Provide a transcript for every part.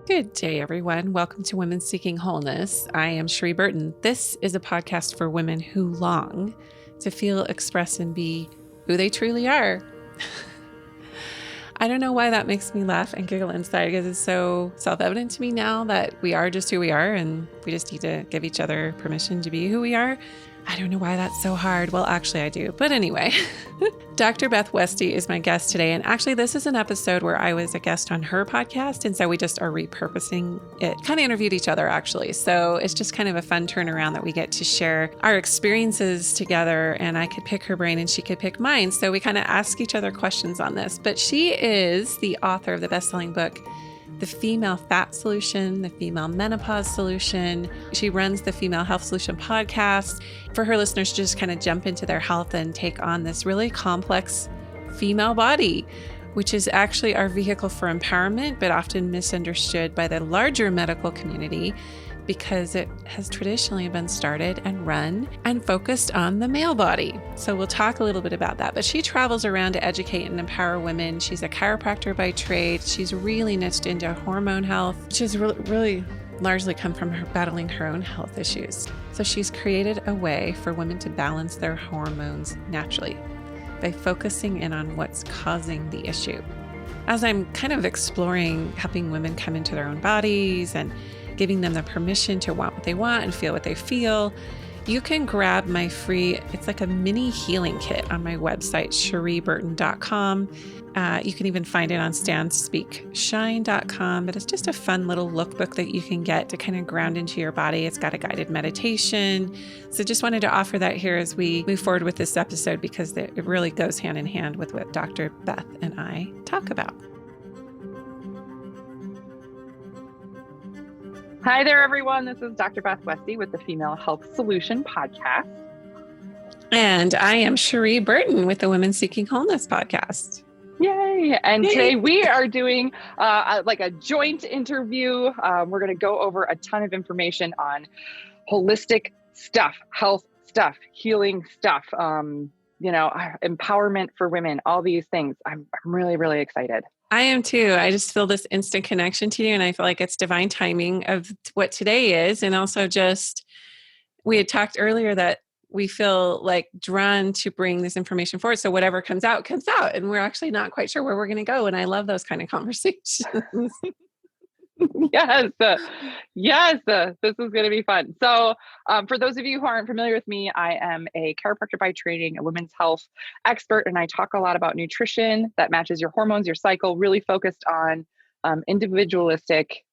Good day, everyone. Welcome to Women Seeking Wholeness. I am Cherie Burton. This is a podcast for women who long to feel, express, and be who they truly are. I don't know why that makes me laugh and giggle inside, because it's so self-evident to me now that we are just who we are, and we just need to give each other permission to be who we are. I don't know why that's so hard. Well, actually I do. But anyway, Dr. Beth Westie is my guest today. And actually, this is an episode where I was a guest on her podcast. And so we just are repurposing it. Kind of interviewed each other, actually. So it's just kind of a fun turnaround that we get to share our experiences together. And I could pick her brain and she could pick mine. So we kind of ask each other questions on this. But she is the author of the best-selling book, The Female Fat Solution, The Female Menopause Solution. She runs the Female Health Solution podcast for her listeners to just kind of jump into their health and take on this really complex female body, which is actually our vehicle for empowerment, but often misunderstood by the larger medical community because it has traditionally been started and run and focused on the male body. So we'll talk a little bit about that. But she travels around to educate and empower women. She's a chiropractor by trade. She's really niched into hormone health, which has really largely come from her battling her own health issues. So she's created a way for women to balance their hormones naturally by focusing in on what's causing the issue. As I'm kind of exploring helping women come into their own bodies and giving them the permission to want what they want and feel what they feel, you can grab my free, it's like a mini healing kit on my website, cherieburton.com. You can even find it on standspeakshine.com, but it's just a fun little lookbook that you can get to kind of ground into your body. It's got a guided meditation. So just wanted to offer that here as we move forward with this episode, because it really goes hand in hand with what Dr. Beth and I talk about. Hi there, everyone. This is Dr. Beth Westie with the Female Health Solution podcast. And I am Cherie Burton with the Women Seeking Wholeness podcast. Yay. And today we are doing like a joint interview. We're going to go over a ton of information on holistic stuff, health stuff, healing stuff, empowerment for women, all these things. I'm really, really excited. I am too. I just feel this instant connection to you. And I feel like it's divine timing of what today is. And also just, we had talked earlier that we feel like drawn to bring this information forward. So whatever comes out, comes out. And we're actually not quite sure where we're going to go. And I love those kind of conversations. Yes. This is going to be fun. So for those of you who aren't familiar with me, I am a chiropractor by training, a women's health expert, and I talk a lot about nutrition that matches your hormones, your cycle, really focused on individualistic,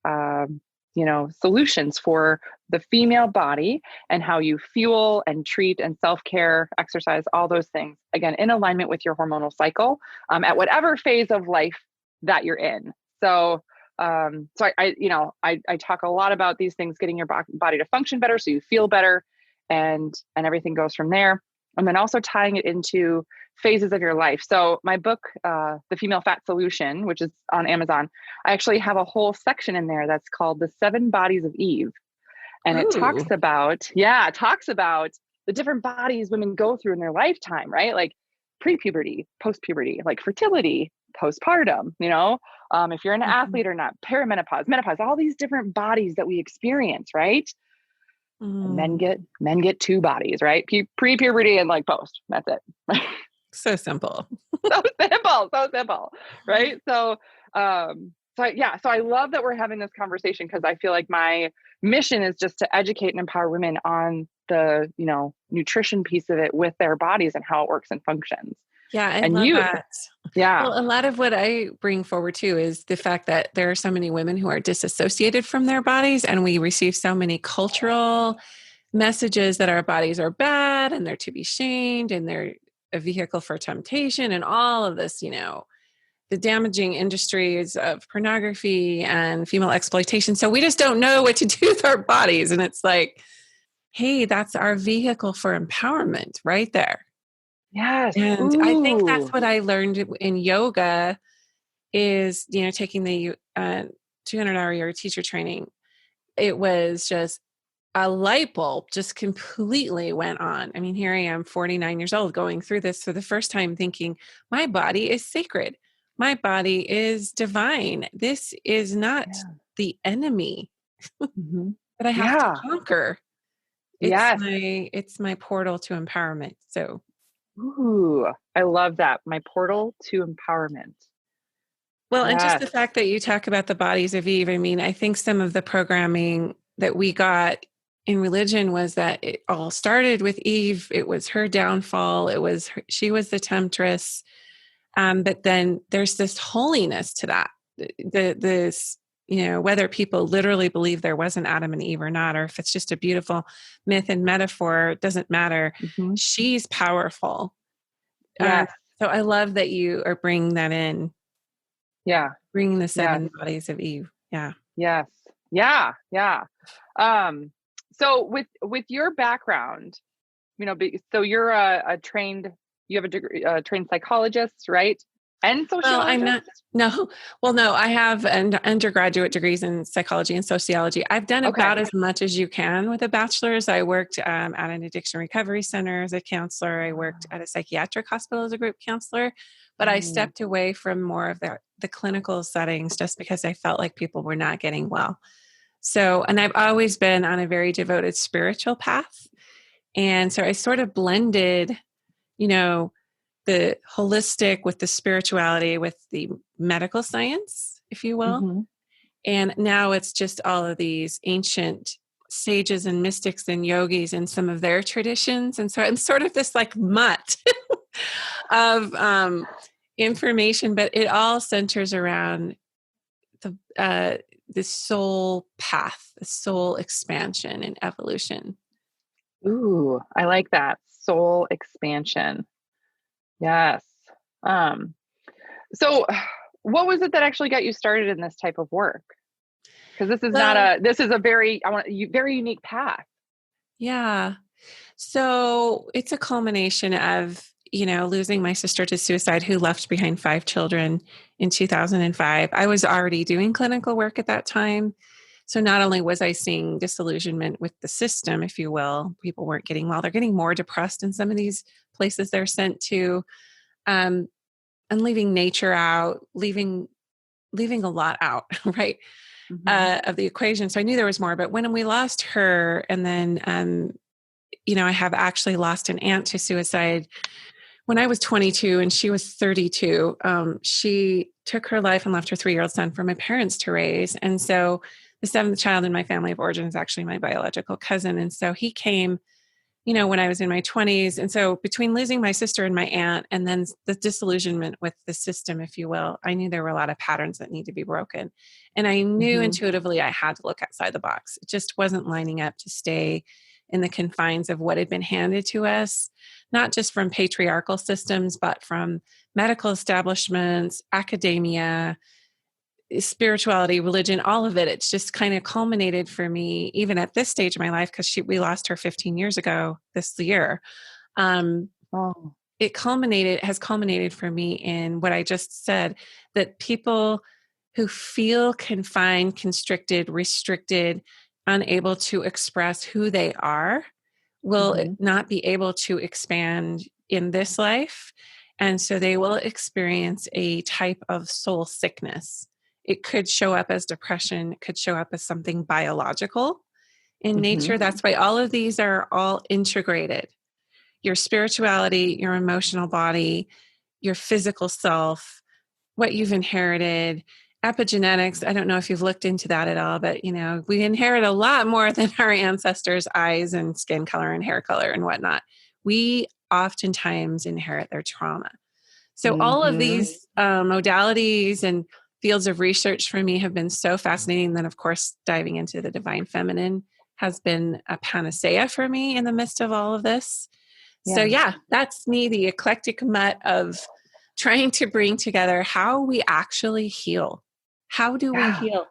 solutions for the female body and how you fuel and treat and self-care, exercise, all those things, again, in alignment with your hormonal cycle at whatever phase of life that you're in. So I talk a lot about these things, getting your body to function better so you feel better, and everything goes from there. And then also tying it into phases of your life. So my book, The Female Fat Solution, which is on Amazon, I actually have a whole section in there that's called The 7 Bodies of Eve. And it talks about the different bodies women go through in their lifetime, right? Like pre-puberty, post-puberty, like fertility, postpartum, if you're an athlete or not, perimenopause, menopause, all these different bodies that we experience, right? And men get 2 bodies, right? Pre-puberty and like post. That's it. So simple. so simple, right? So I love that we're having this conversation, because I feel like my mission is just to educate and empower women on the, nutrition piece of it with their bodies and how it works and functions. Yeah, I love that. Yeah. Well, a lot of what I bring forward too is the fact that there are so many women who are disassociated from their bodies, and we receive so many cultural messages that our bodies are bad and they're to be shamed and they're a vehicle for temptation and all of this, the damaging industries of pornography and female exploitation. So we just don't know what to do with our bodies. And it's like, hey, that's our vehicle for empowerment right there. Yes. And I think that's what I learned in yoga is, taking the 200-hour yoga teacher training. It was just a light bulb just completely went on. I mean, here I am, 49 years old, going through this for the first time thinking, my body is sacred. My body is divine. This is not Yeah. the enemy Mhm. that I have to Yeah. conquer. Yes. It's my portal to empowerment. So, Ooh, I love that. My portal to empowerment. well, and just Yes. the fact that you talk about the bodies of Eve, I mean, I think some of the programming that we got in religion was that it all started with Eve. It was her downfall. She was the temptress. But then there's this holiness to that. This, whether people literally believe there was an Adam and Eve or not, or if it's just a beautiful myth and metaphor, it doesn't matter. Mhm. She's powerful. Um, Yes. so I love that you are bringing that in, Yeah. bringing the Yes. 7 bodies of Eve. Yeah. Yes. Yeah. Yeah. So with your background, so you're a trained, you have a degree, a trained psychologist, right? And Well, I'm sociologist? not. No, well, no, I have undergraduate degrees in psychology and sociology. I've done Okay. about as much as you can with a bachelor's. I worked at an addiction recovery center as a counselor. I worked at a psychiatric hospital as a group counselor, but I Mm, stepped away from more of the clinical settings just because I felt like people were not getting well. So, and I've always been on a very devoted spiritual path. And so I sort of blended, you know, the holistic with the spirituality with the medical science, if you will. mhm. And now it's just all of these ancient sages and mystics and yogis and some of their traditions. And so I'm sort of this like mutt of information, but it all centers around the soul path, the soul expansion and evolution. Ooh, I like that. Soul expansion. Yes. Um, so what was it that actually got you started in this type of work? Because Well, this is a very, very unique path. yeah. So it's a culmination of, losing my sister to suicide, who left behind 5 children in 2005. I was already doing clinical work at that time. So not only was I seeing disillusionment with the system, if you will, people weren't getting well, they're getting more depressed in some of these places they're sent to, um, and leaving nature out, leaving a lot out, right, Hmm. of the equation. So I knew there was more. But when we lost her, and then I have actually lost an aunt to suicide when I was 22 and she was 32. She took her life and left her 3-year-old son for my parents to raise. And so the 7th child in my family of origin is actually my biological cousin. And so he came, when I was in my 20s. And so between losing my sister and my aunt and then the disillusionment with the system, if you will, I knew there were a lot of patterns that need to be broken. And I knew Hmm. intuitively I had to look outside the box. It just wasn't lining up to stay in the confines of what had been handed to us, not just from patriarchal systems, but from medical establishments, academia, spirituality, religion, all of it. It's just kind of culminated for me, even at this stage of my life, because we lost her 15 years ago this year. Um, Oh. has culminated for me in what I just said, that people who feel confined, constricted, restricted, unable to express who they are will Hmm. not be able to expand in this life. And so they will experience a type of soul sickness. It could show up as depression, it could show up as something biological in Hmm. nature. That's why all of these are all integrated: your spirituality, your emotional body, your physical self, what you've inherited, epigenetics. I don't know if you've looked into that at all, but we inherit a lot more than our ancestors' eyes and skin color and hair color and whatnot. We oftentimes inherit their trauma. So all of Hmm. these modalities and fields of research for me have been so fascinating. Then, of course, diving into the divine feminine has been a panacea for me in the midst of all of this. So Yeah. yeah, that's me, the eclectic mutt of trying to bring together how we actually heal. How do we Yeah. heal?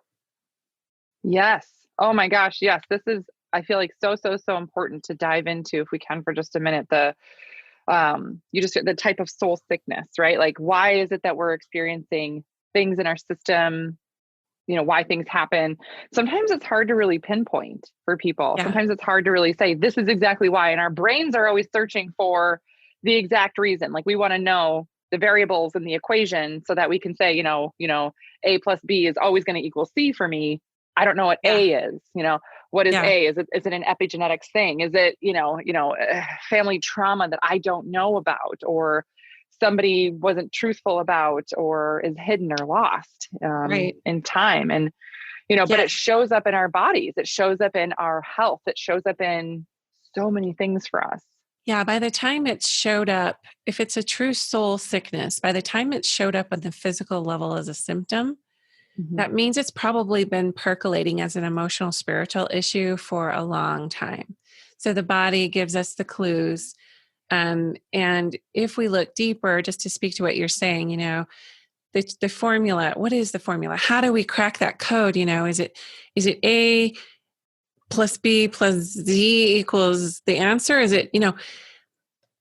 Yes. Oh my gosh. Yes. This is, I feel like so important to dive into, if we can, for just a minute. The type of soul sickness, right? Like, why is it that we're experiencing things in our system? Why things happen. Sometimes it's hard to really pinpoint for people. Yeah. Sometimes it's hard to really say, this is exactly why. And our brains are always searching for the exact reason. Like, we want to know, the variables in the equation so that we can say, A plus B is always going to equal C for me. I don't know what Yeah. A is, what is Yeah. A? Is it an epigenetics thing? Is it, family trauma that I don't know about, or somebody wasn't truthful about, or is hidden or lost Right. in time? And, but it shows up in our bodies. It shows up in our health. It shows up in so many things for us. Yeah. By the time it showed up, if it's a true soul sickness, by the time it showed up on the physical level as a symptom, that means it's probably been percolating as an emotional, spiritual issue for a long time. So the body gives us the clues. And if we look deeper, just to speak to what you're saying, the formula, what is the formula? How do we crack that code? Is it A plus B plus Z equals the answer? Is it,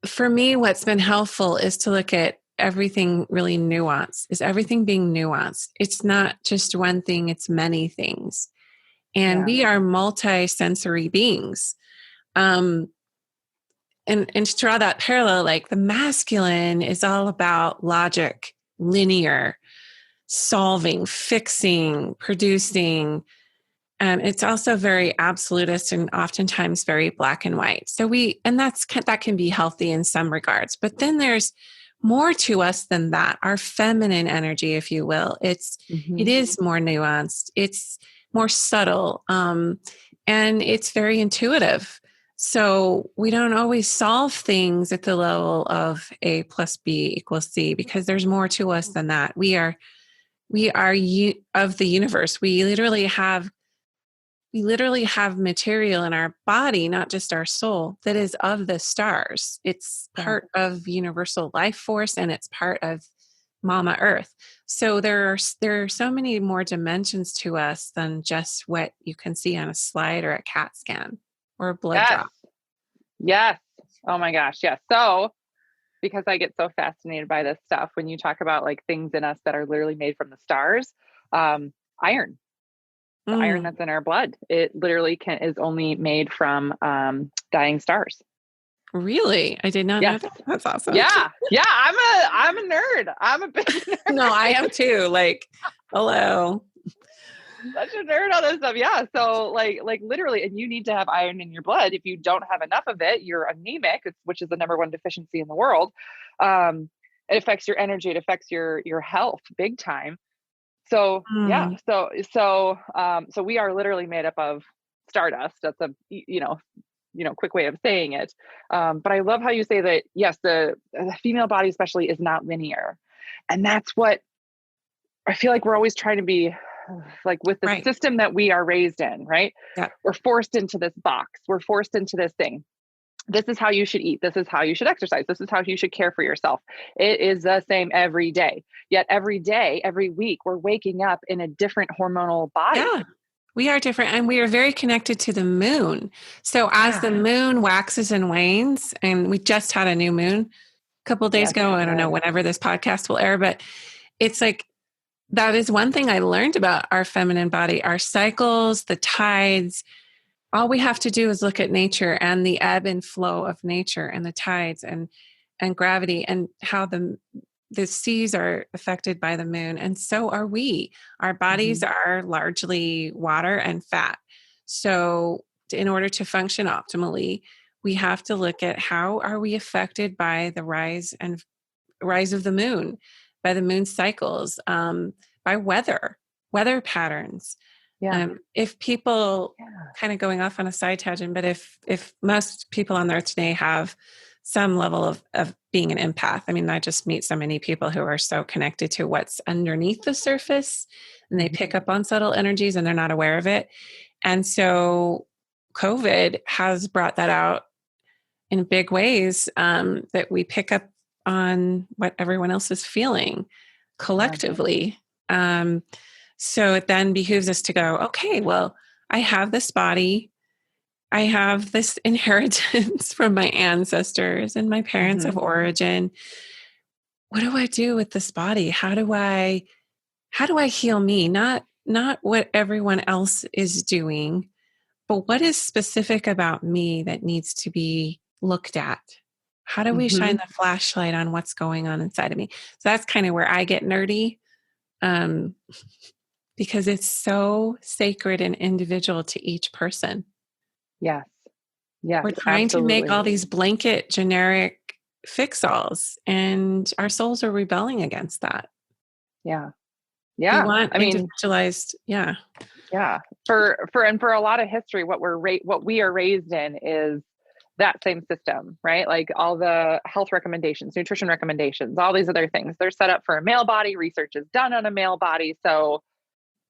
for me, what's been helpful is to look at everything really nuanced. Is everything being nuanced? It's not just one thing, it's many things. And we are multi-sensory beings. And to draw that parallel, like the masculine is all about logic, linear, solving, fixing, producing. It's also very absolutist and oftentimes very black and white. So that can be healthy in some regards, but then there's more to us than that. Our feminine energy, if you will, it is more nuanced. It's more subtle. And it's very intuitive. So we don't always solve things at the level of A plus B equals C, because there's more to us than that. We are of the universe. We literally have material in our body, not just our soul, that is of the stars. It's part of universal life force, and it's part of Mama Earth. So there are so many more dimensions to us than just what you can see on a slide or a CAT scan or a blood drop. Yes. Oh my gosh. Yes. So, because I get so fascinated by this stuff, when you talk about like things in us that are literally made from the stars, iron. The iron that's in our blood, it literally is only made from dying stars. Really? I did not know that. That's awesome. Yeah. I'm a nerd. I'm a big nerd. No, I am too. Like, hello. Such a nerd on this stuff. Yeah. So like literally, and you need to have iron in your blood. If you don't have enough of it, you're anemic, which is the number one deficiency in the world. It affects your energy. It affects your health big time. So yeah, so we are literally made up of stardust. That's a quick way of saying it. But I love how you say that. Yes, the female body especially is not linear, and that's what I feel like we're always trying to be like with the system that we are raised in. Right? Yeah. We're forced into this box. We're forced into this thing. This is how you should eat. This is how you should exercise. This is how you should care for yourself. It is the same every day. Yet every day, every week, we're waking up in a different hormonal body. Yeah, we are different. And we are very connected to the moon. So as the moon waxes and wanes, and we just had a new moon a couple of days ago, I don't know whenever this podcast will air, but it's like, that is one thing I learned about our feminine body, our cycles, the tides. All we have to do is look at nature and the ebb and flow of nature and the tides and gravity, and how the seas are affected by the moon. And so are we. Our bodies are largely water and fat. So in order to function optimally, we have to look at how are we affected by the rise of the moon, by the moon cycles, by weather patterns. If people, kind of going off on a side tangent, but if most people on Earth today have some level of being an empath, I mean, I just meet so many people who are so connected to what's underneath the surface, and they pick up on subtle energies and they're not aware of it. And so COVID has brought that out in big ways, that we pick up on what everyone else is feeling collectively. So it then behooves us to go, okay, well, I have this body. I have this inheritance from my ancestors and my parents of origin. What do I do with this body? How do I heal me? Not what everyone else is doing, but what is specific about me that needs to be looked at? How do we shine the flashlight on what's going on inside of me? So that's kind of where I get nerdy, um, because it's so sacred and individual to each person. Yes. Yes, We're trying to make absolutely. all these blanket generic fix-alls, and our souls are rebelling against that. Yeah. We Yeah. want I mean, individualized, yeah. yeah. For a lot of history, what we are raised in is that same system, right? Like all the health recommendations, nutrition recommendations, all these other things. They're set up for a male body. Research is done on a male body. So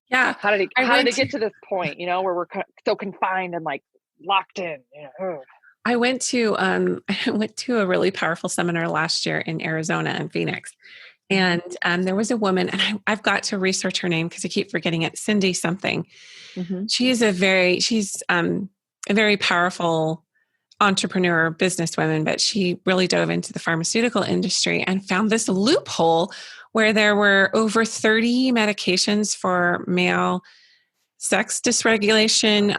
Yeah. I how did went it to get to this point, where we're so confined and like locked in, Ugh. I went to I went to a really powerful seminar last year in Arizona and Phoenix. Mhm. And there was a woman, and I've got to research her name because I keep forgetting it. Cindy something. Mhm. She's a very powerful entrepreneur, businesswoman, but she really dove into the pharmaceutical industry and found this loophole where there were over 30 medications for male sex dysregulation,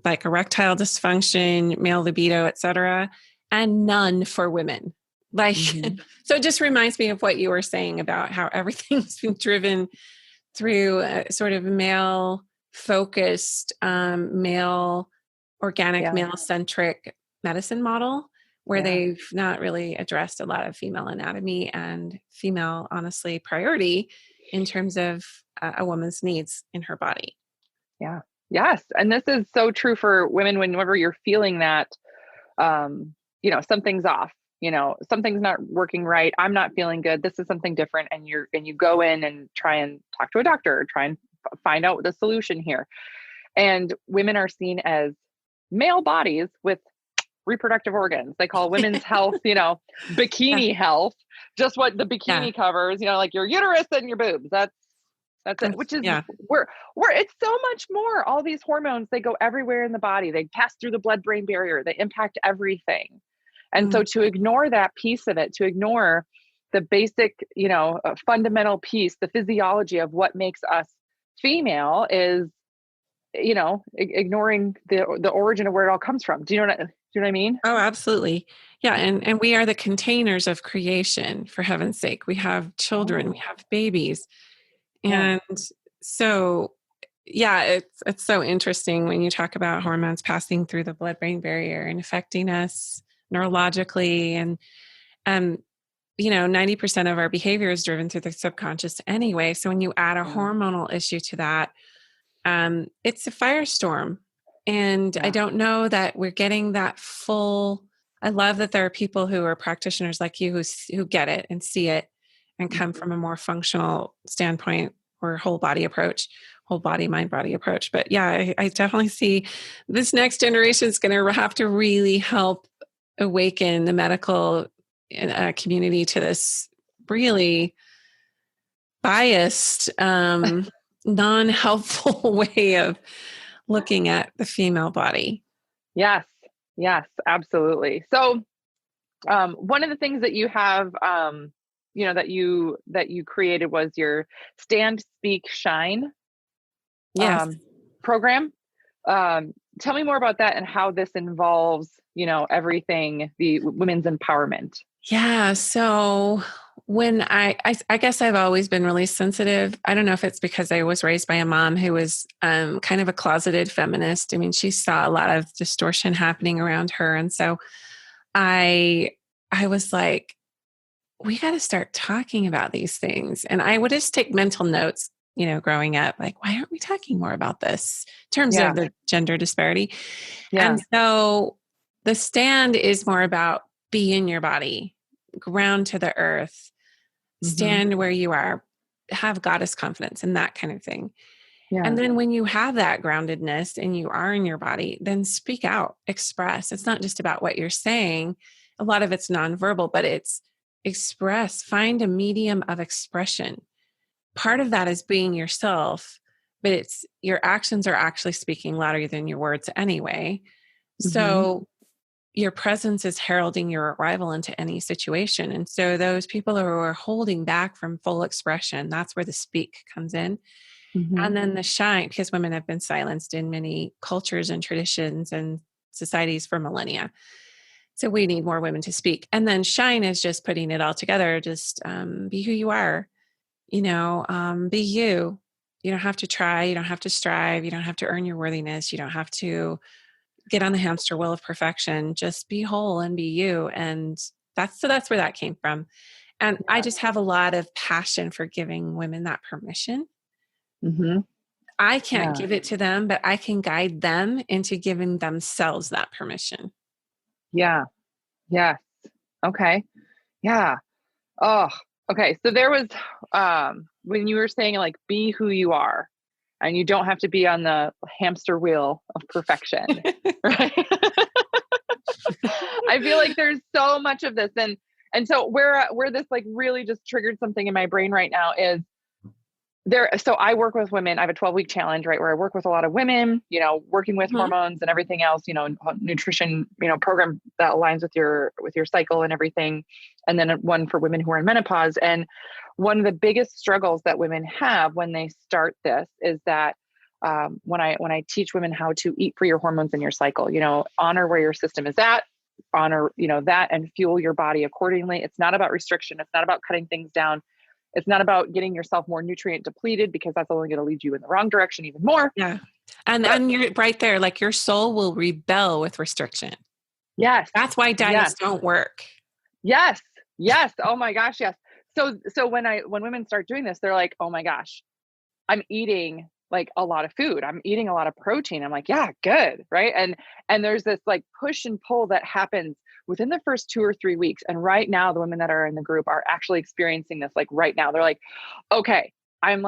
like erectile dysfunction, male libido, etc., and none for women. Like, Mhm. so it just reminds me of what you were saying about how everything's been driven through a sort of male focused, male organic, Yeah. male centric medicine model, where Yeah. they've not really addressed a lot of female anatomy and female, honestly, priority in terms of a woman's needs in her body. Yeah. Yes. And this is so true for women whenever you're feeling that, something's off, something's not working right. I'm not feeling good. This is something different. And you go in and try and talk to a doctor, or try and find out the solution here. And women are seen as male bodies with reproductive organs. They call women's health, Yeah. bikini health, just what the Yeah. bikini covers, like your uterus and your boobs. That's it, which is Yeah. where it's so much more. All these hormones, they go everywhere in the body. They pass through the blood-brain barrier. They impact everything. And so Mm. to ignore that piece of it, to ignore the basic, fundamental piece, the physiology of what makes us female is, ignoring the origin of where it all comes from. Do you know what I mean? Oh, absolutely. Yeah. Yeah. And we are the containers of creation, for heaven's sake. We have children, we Oh, have babies. yeah. And so, yeah, it's so interesting when you talk about hormones passing through the blood-brain barrier and affecting us neurologically. And, um, 90% of our behavior is driven through the subconscious anyway. So when you add a Yeah. hormonal issue to that, it's a firestorm. And I Yeah. don't know that we're getting that full. I love that there are people who are practitioners like you who get it and see it and come Mhm. from a more functional standpoint or whole body approach, whole body, mind, body approach. But yeah, I definitely see this next generation is going to have to really help awaken the medical community to this really biased, non-helpful way of looking at the female body. Yes. Yes, absolutely. So, one of the things that you have, that you created was your Stand, Speak, Shine Yes. um, program. Tell me more about that and how this involves, everything the women's empowerment. Yeah. So when I guess I've always been really sensitive. I don't know if it's because I was raised by a mom who was kind of a closeted feminist. I mean, she saw a lot of distortion happening around her. And so I I was like, we got to start talking about these things. And I would just take mental notes, growing up, like, why aren't we talking more about this in terms of Yeah. the gender disparity? Yeah. And so the stand is more about be in your body, ground to the earth, Hmm. stand where you are, have goddess confidence and that kind of thing. And Yeah. then when you have that groundedness and you are in your body, then speak out, express. It's not just about what you're saying. A lot of it's nonverbal, but it's express, find a medium of expression. Part of that is being yourself, but it's your actions are actually speaking louder than your words anyway. Hmm. So your presence is heralding your arrival into any situation. And so those people who are holding back from full expression, that's where the speak comes in. Hmm. And then the shine, because women have been silenced in many cultures and traditions and societies for millennia. So we need more women to speak. And then shine is just putting it all together. Just be who you are, be you. You don't have to try. You don't have to strive. You don't have to earn your worthiness. You don't have to get on the hamster wheel of perfection. Just be whole and be you. And that's where that came from. And I just have a lot of passion for giving women that permission. Mm-hmm. I can't give it to them, but I can guide them into giving themselves that permission. Yeah. Yes. Okay. Yeah. Oh, okay. So there was, when you were saying like, be who you are, and you don't have to be on the hamster wheel of perfection, right? I feel like there's so much of this. And so where this like really just triggered something in my brain right now is there. So I work with women. I have a 12-week challenge, right? Where I work with a lot of women, working with hormones and everything else, nutrition, program that aligns with your cycle and everything. And then one for women who are in menopause. And one of the biggest struggles that women have when they start this is that when I teach women how to eat for your hormones in your cycle, honor where your system is at, honor, that, and fuel your body accordingly. It's not about restriction. It's not about cutting things down. It's not about getting yourself more nutrient depleted, because that's only going to lead you in the wrong direction even more. Yeah. And you're right there. Like your soul will rebel with restriction. Yes. That's why diets don't work. Yes. Yes. Oh my gosh. Yes. So when women start doing this, they're like, oh my gosh, I'm eating like a lot of food. I'm eating a lot of protein. I'm like, yeah, good. Right. And there's this like push and pull that happens within the first 2 or 3 weeks. And right now, the women that are in the group are actually experiencing this. Like right now, they're like, okay, I'm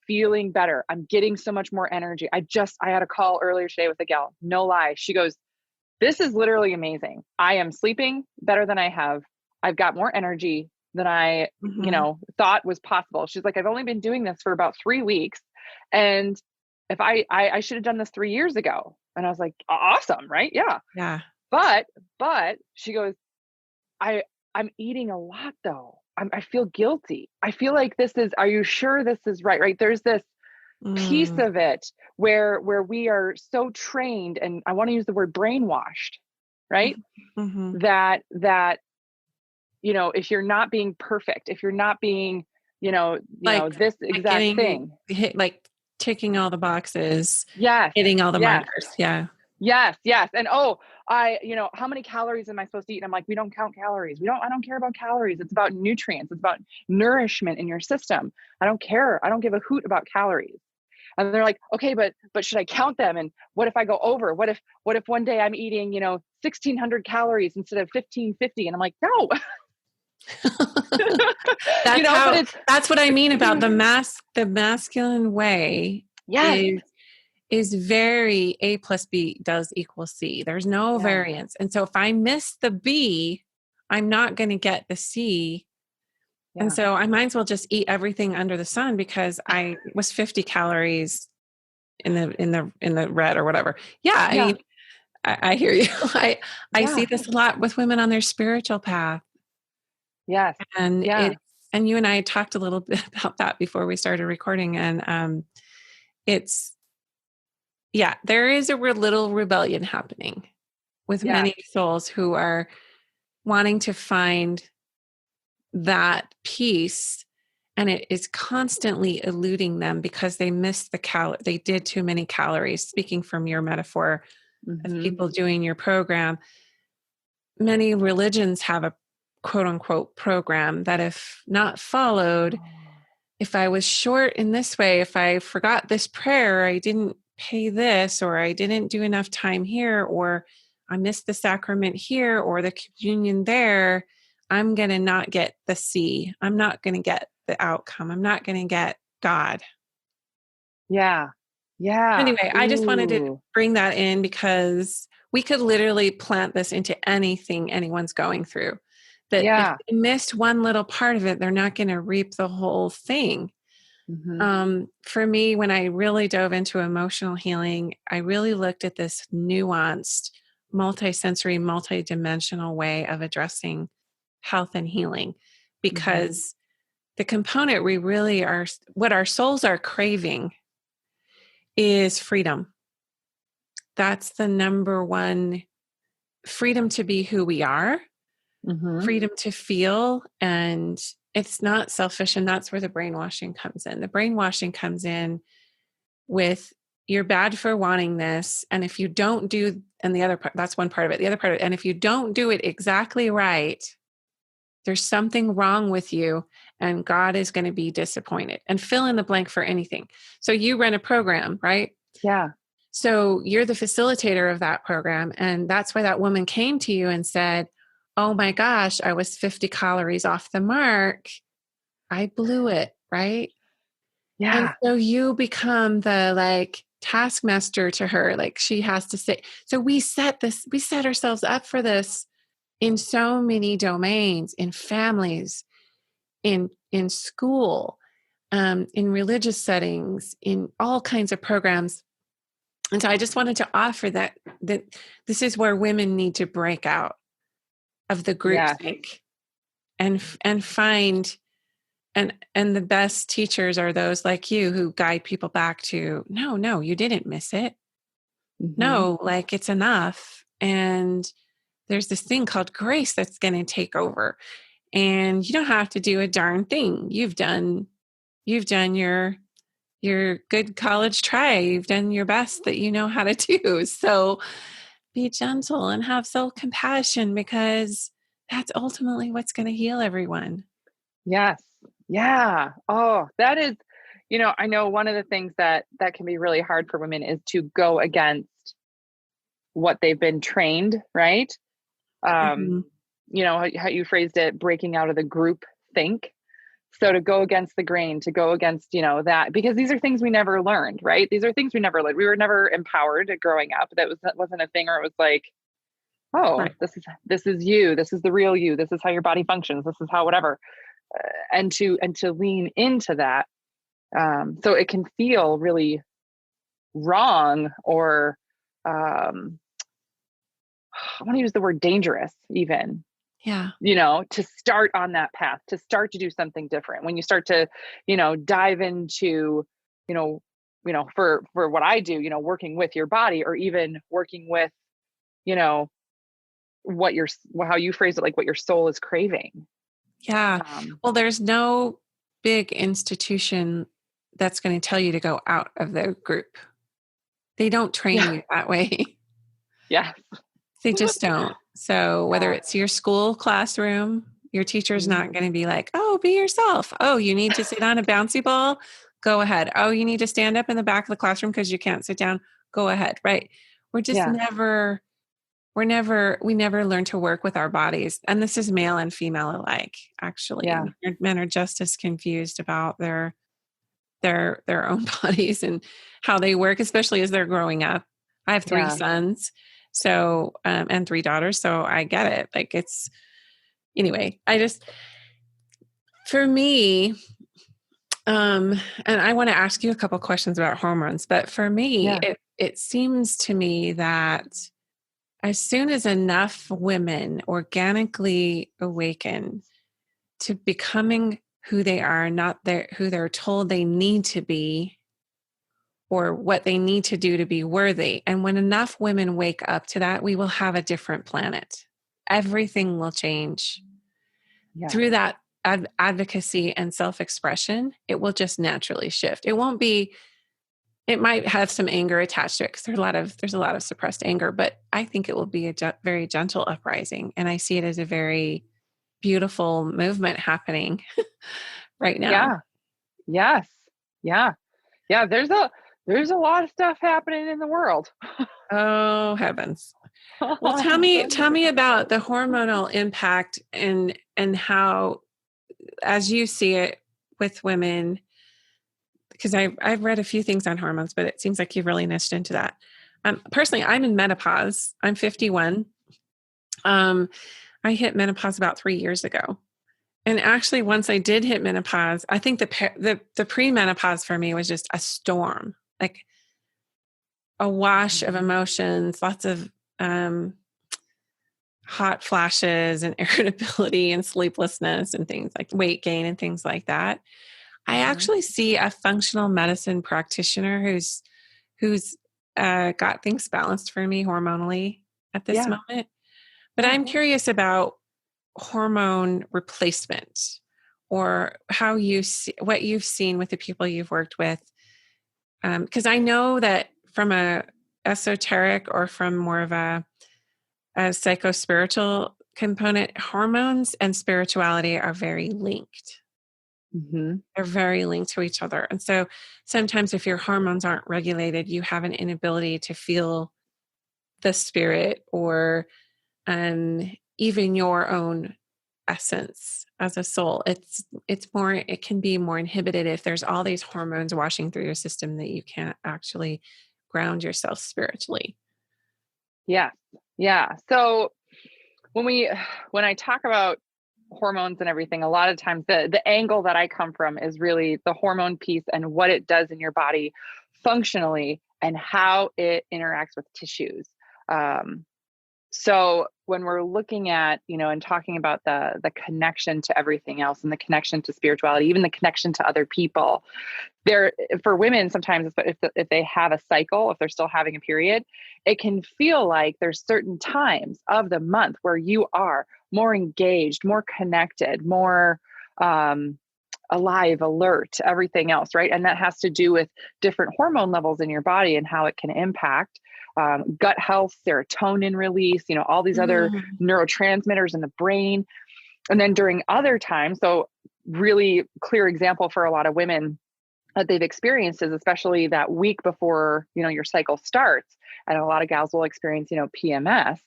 feeling better. I'm getting so much more energy. I had a call earlier today with a gal, no lie. She goes, this is literally amazing. I am sleeping better than I have. I've got more energy than I, thought was possible. She's like, I've only been doing this for about 3 weeks. And if I should have done this 3 years ago. And I was like, awesome. Right. Yeah. Yeah. But she goes, I'm eating a lot though. I feel guilty. I feel like are you sure this is right? Right. There's this piece of it where we are so trained, and I want to use the word brainwashed, right? Mm-hmm. That, if you're not being perfect, if you're not being, this exact thing, like ticking all the boxes, yes, hitting all the markers. Yeah. Yes. Yes. And, how many calories am I supposed to eat? And I'm like, we don't count calories. I don't care about calories. It's about nutrients. It's about nourishment in your system. I don't care. I don't give a hoot about calories. And they're like, okay, but should I count them? And what if I go over? What if one day I'm eating, 1,600 calories instead of 1,550? And I'm like, no. That's what I mean about the masculine way. Yes. Is very A plus B does equal C. There's no variance. And so if I miss the B, I'm not going to get the C. Yeah. And so I might as well just eat everything under the sun, because I was 50 calories in the red or whatever. Yeah. I mean, I hear you. I see this a lot with women on their spiritual path. Yes. And and you and I talked a little bit about that before we started recording. And there is a little rebellion happening with many souls who are wanting to find that peace, and it is constantly eluding them because they missed they did too many calories. Speaking from your metaphor of people doing your program, many religions have a quote unquote program that, if not followed, if I was short in this way, if I forgot this prayer, I didn't pay this, or I didn't do enough time here, or I missed the sacrament here, or the communion there, I'm going to not get the C. I'm not going to get the outcome. I'm not going to get God. Yeah. Yeah. Anyway, I just wanted to bring that in, because we could literally plant this into anything anyone's going through. That if they missed one little part of it, they're not going to reap the whole thing. For me, when I really dove into emotional healing, I really looked at this nuanced, multisensory, multidimensional way of addressing health and healing, because the component we really are, what our souls are craving, is freedom. That's the number one freedom to be who we are, Mm-hmm. freedom to feel. And it's not selfish. And that's where the brainwashing comes in. The brainwashing comes in with, you're bad for wanting this. And if you don't do, and the other part, that's one part of it. The other part of it, and if you don't do it exactly right, there's something wrong with you and God is going to be disappointed, and fill in the blank for anything. So you run a program, right? Yeah. So you're the facilitator of that program. And that's why that woman came to you and said, oh my gosh, I was 50 calories off the mark. I blew it. Right. And Yeah. so you become the like taskmaster to her. Like she has to say, so we set ourselves up for this in so many domains, in families, in school, in religious settings, in all kinds of programs. And so I just wanted to offer that this is where women need to break out of the Yeah. groupthink and find, and the best teachers are those like you who guide people back to, no, you didn't miss it. Mm-hmm. No, like it's enough. And there's this thing called grace that's going to take over. And you don't have to do a darn thing. You've done your good college try. You've done your best that you know how to do. So be gentle and have self-compassion, because that's ultimately what's going to heal everyone. Yes. Yeah. Oh, that is, I know one of the things that can be really hard for women is to go against what they've been trained, right? Mhm. How you phrased it, breaking out of the group think. So to go against the grain, to go against, that, because these are things we never learned, right? These are things we never learned. We were never empowered growing up. That wasn't a thing, or it was like, oh, Right. this is you. This is the real you. This is how your body functions. This is how whatever. And to lean into that. So it can feel really wrong, or I want to use the word dangerous even, Yeah. to start on that path, to start to do something different. When you start to, dive into, for what I do, working with your body, or even working with, you know, how you phrase it, like what your soul is craving. Yeah. Um, Well, there's no big institution that's going to tell you to go out of the group. They don't train yeah. you that way. Yeah. They just don't. So whether Yeah. it's your school classroom, your teacher's not Mhm. going to be like, oh, be yourself. Oh, you need to sit on a bouncy ball? Go ahead. Oh, you need to stand up in the back of the classroom because you can't sit down? Go ahead. Right. We're just Yeah. we never learn to work with our bodies. And this is male and female alike, actually. Yeah. Men are just as confused about their own bodies and how they work, especially as they're growing up. I have three Yeah. sons, so and three daughters, so I get it. Like it's anyway. I just for me, and I want to ask you a couple questions about hormones, but for me, Yeah. it seems to me that as soon as enough women organically awaken to becoming who they are, not who they're told they need to be, or what they need to do to be worthy. And when enough women wake up to that, we will have a different planet. Everything will change Yeah. through that advocacy and self-expression. It will just naturally shift. It won't be, it might have some anger attached to it because there's a lot of suppressed anger, but I think it will be a very gentle uprising. And I see it as a very beautiful movement happening right now. Yeah. Yes. Yeah. Yeah. There's a lot of stuff happening in the world. Oh, heavens. Well, tell me about the hormonal impact and how, as you see it with women, because I've read a few things on hormones, but it seems like you've really niched into that. Personally, I'm in menopause. I'm 51. Um, I hit menopause about 3 years ago. And actually, once I did hit menopause, I think the pre-menopause for me was just a storm, like a wash of emotions, lots of hot flashes and irritability and sleeplessness and things like weight gain and things like that. I Mhm. actually see a functional medicine practitioner who's got things balanced for me hormonally at this Yeah. moment. But I'm curious about hormone replacement, or how you see what you've seen with the people you've worked with. Because I know that from a esoteric or from more of a psycho-spiritual component, hormones and spirituality are very linked. Mm-hmm. They're very linked to each other. And so sometimes if your hormones aren't regulated, you have an inability to feel the spirit, or even your own essence as a soul. It can be more inhibited if there's all these hormones washing through your system that you can't actually ground yourself spiritually. Yeah. Yeah. So when I talk about hormones and everything, a lot of times the angle that I come from is really the hormone piece and what it does in your body functionally and how it interacts with tissues. Um, so when we're looking at, and talking about the connection to everything else and the connection to spirituality, even the connection to other people, there for women, sometimes if they have a cycle, if they're still having a period, it can feel like there's certain times of the month where you are more engaged, more connected, more alive, alert, everything else, right? And that has to do with different hormone levels in your body and how it can impact gut health, serotonin release, all these other neurotransmitters in the brain. And then during other times, so really clear example for a lot of women that they've experienced is especially that week before, your cycle starts. And a lot of gals will experience, PMS,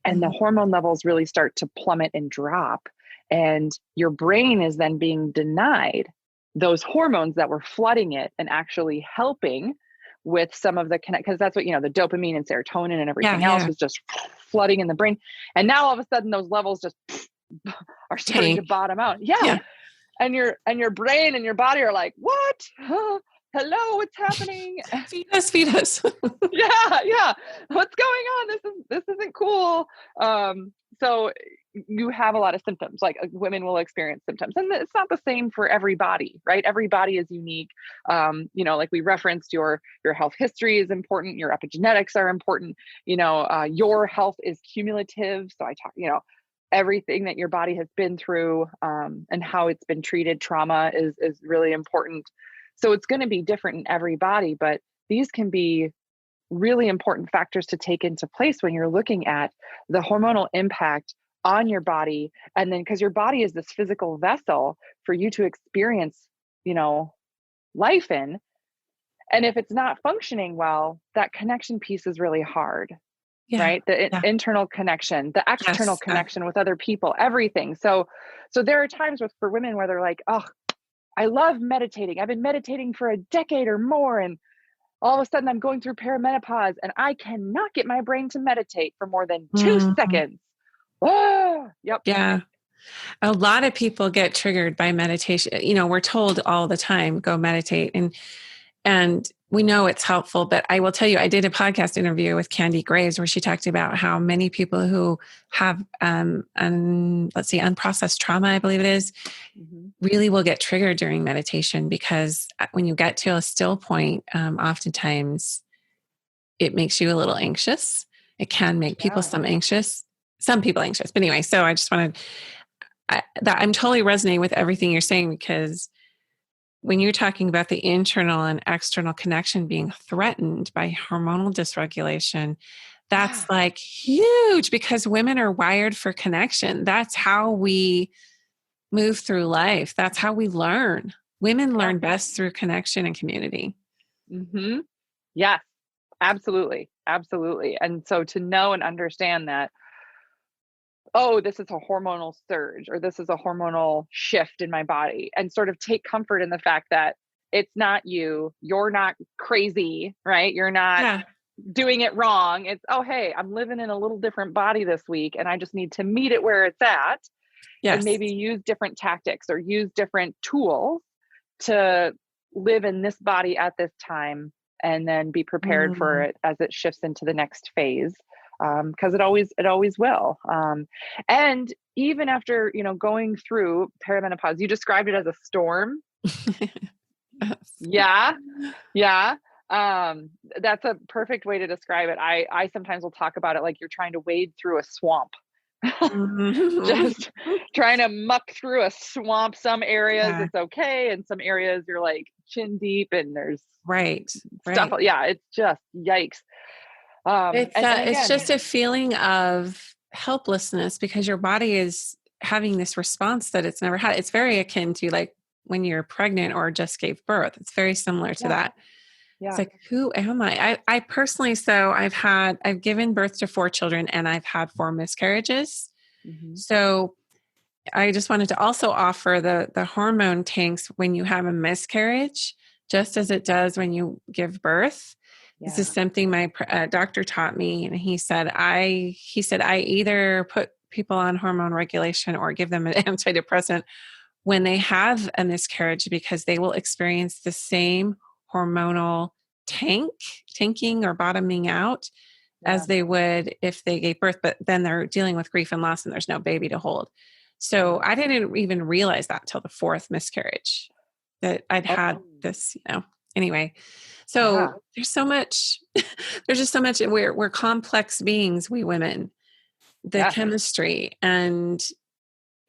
and the hormone levels really start to plummet and drop. And your brain is then being denied those hormones that were flooding it and actually helping with some of the connect, because that's what, the dopamine and serotonin and everything else was just flooding in the brain. And now all of a sudden those levels just are starting to bottom out. Yeah. And your brain and your body are like, what? Huh? Hello, what's happening? Feed us. Yeah. What's going on? This isn't cool. So you have a lot of symptoms, like women will experience symptoms, and it's not the same for everybody, right? Every body is unique. Like we referenced, your health history is important. Your epigenetics are important. Your health is cumulative. So I talk, everything that your body has been through, and how it's been treated, trauma is really important. So it's going to be different in every body, but these can be really important factors to take into place when you're looking at the hormonal impact on your body. And then, because your body is this physical vessel for you to experience, life in. And if it's not functioning well, that connection piece is really hard. Right? The internal connection, the external connection with other people, everything. So there are times for women where they're like, oh, I love meditating. I've been meditating for a decade or more. And all of a sudden I'm going through perimenopause and I cannot get my brain to meditate for more than 2 seconds. Oh, yep. Yeah. A lot of people get triggered by meditation. We're told all the time, go meditate. And we know it's helpful, but I will tell you, I did a podcast interview with Candy Graves where she talked about how many people who have, unprocessed trauma, I believe it is, really will get triggered during meditation, because when you get to a still point, oftentimes it makes you a little anxious. It can make some people anxious. But anyway, so I just wanted that I'm totally resonating with everything you're saying, because when you're talking about the internal and external connection being threatened by hormonal dysregulation, that's like huge, because women are wired for connection. That's how we move through life. That's how we learn. Women learn best through connection and community. Mm-hmm. Yes, absolutely. Absolutely. And so to know and understand that, oh, this is a hormonal surge, or this is a hormonal shift in my body, and sort of take comfort in the fact that it's not you're not crazy, right? You're not doing it wrong. It's, oh, hey, I'm living in a little different body this week and I just need to meet it where it's at. And maybe use different tactics or use different tools to live in this body at this time, and then be prepared for it as it shifts into the next phase. Because it always will. And even after, going through perimenopause, you described it as a storm. Yeah. That's a perfect way to describe it. I sometimes will talk about it like you're trying to wade through a swamp, Just trying to muck through a swamp. Some areas Yeah. it's okay, and some areas you're like chin deep, and there's Right. stuff. Right. Yeah, it's just yikes. And It's again, just a feeling of helplessness because your body is having this response that it's never had. It's very akin to like when you're pregnant or just gave birth. It's very similar to yeah, that. It's yeah. like, who am I? I personally, so I've given birth to 4 children and I've had 4 miscarriages. Hmm. So I just wanted to also offer the hormone tanks when you have a miscarriage, just as it does when you give birth. This is Yeah. something my doctor taught me, and he said I either put people on hormone regulation or give them an antidepressant when they have a miscarriage because they will experience the same hormonal tanking or bottoming out Yeah. as they would if they gave birth, but then they're dealing with grief and loss and there's no baby to hold. So Yeah. I didn't even realize that till the 4th miscarriage that I'd had Oh, this, anyway. yeah. So there's so much, there's just so much. We're complex beings, we women, the Yes. chemistry. And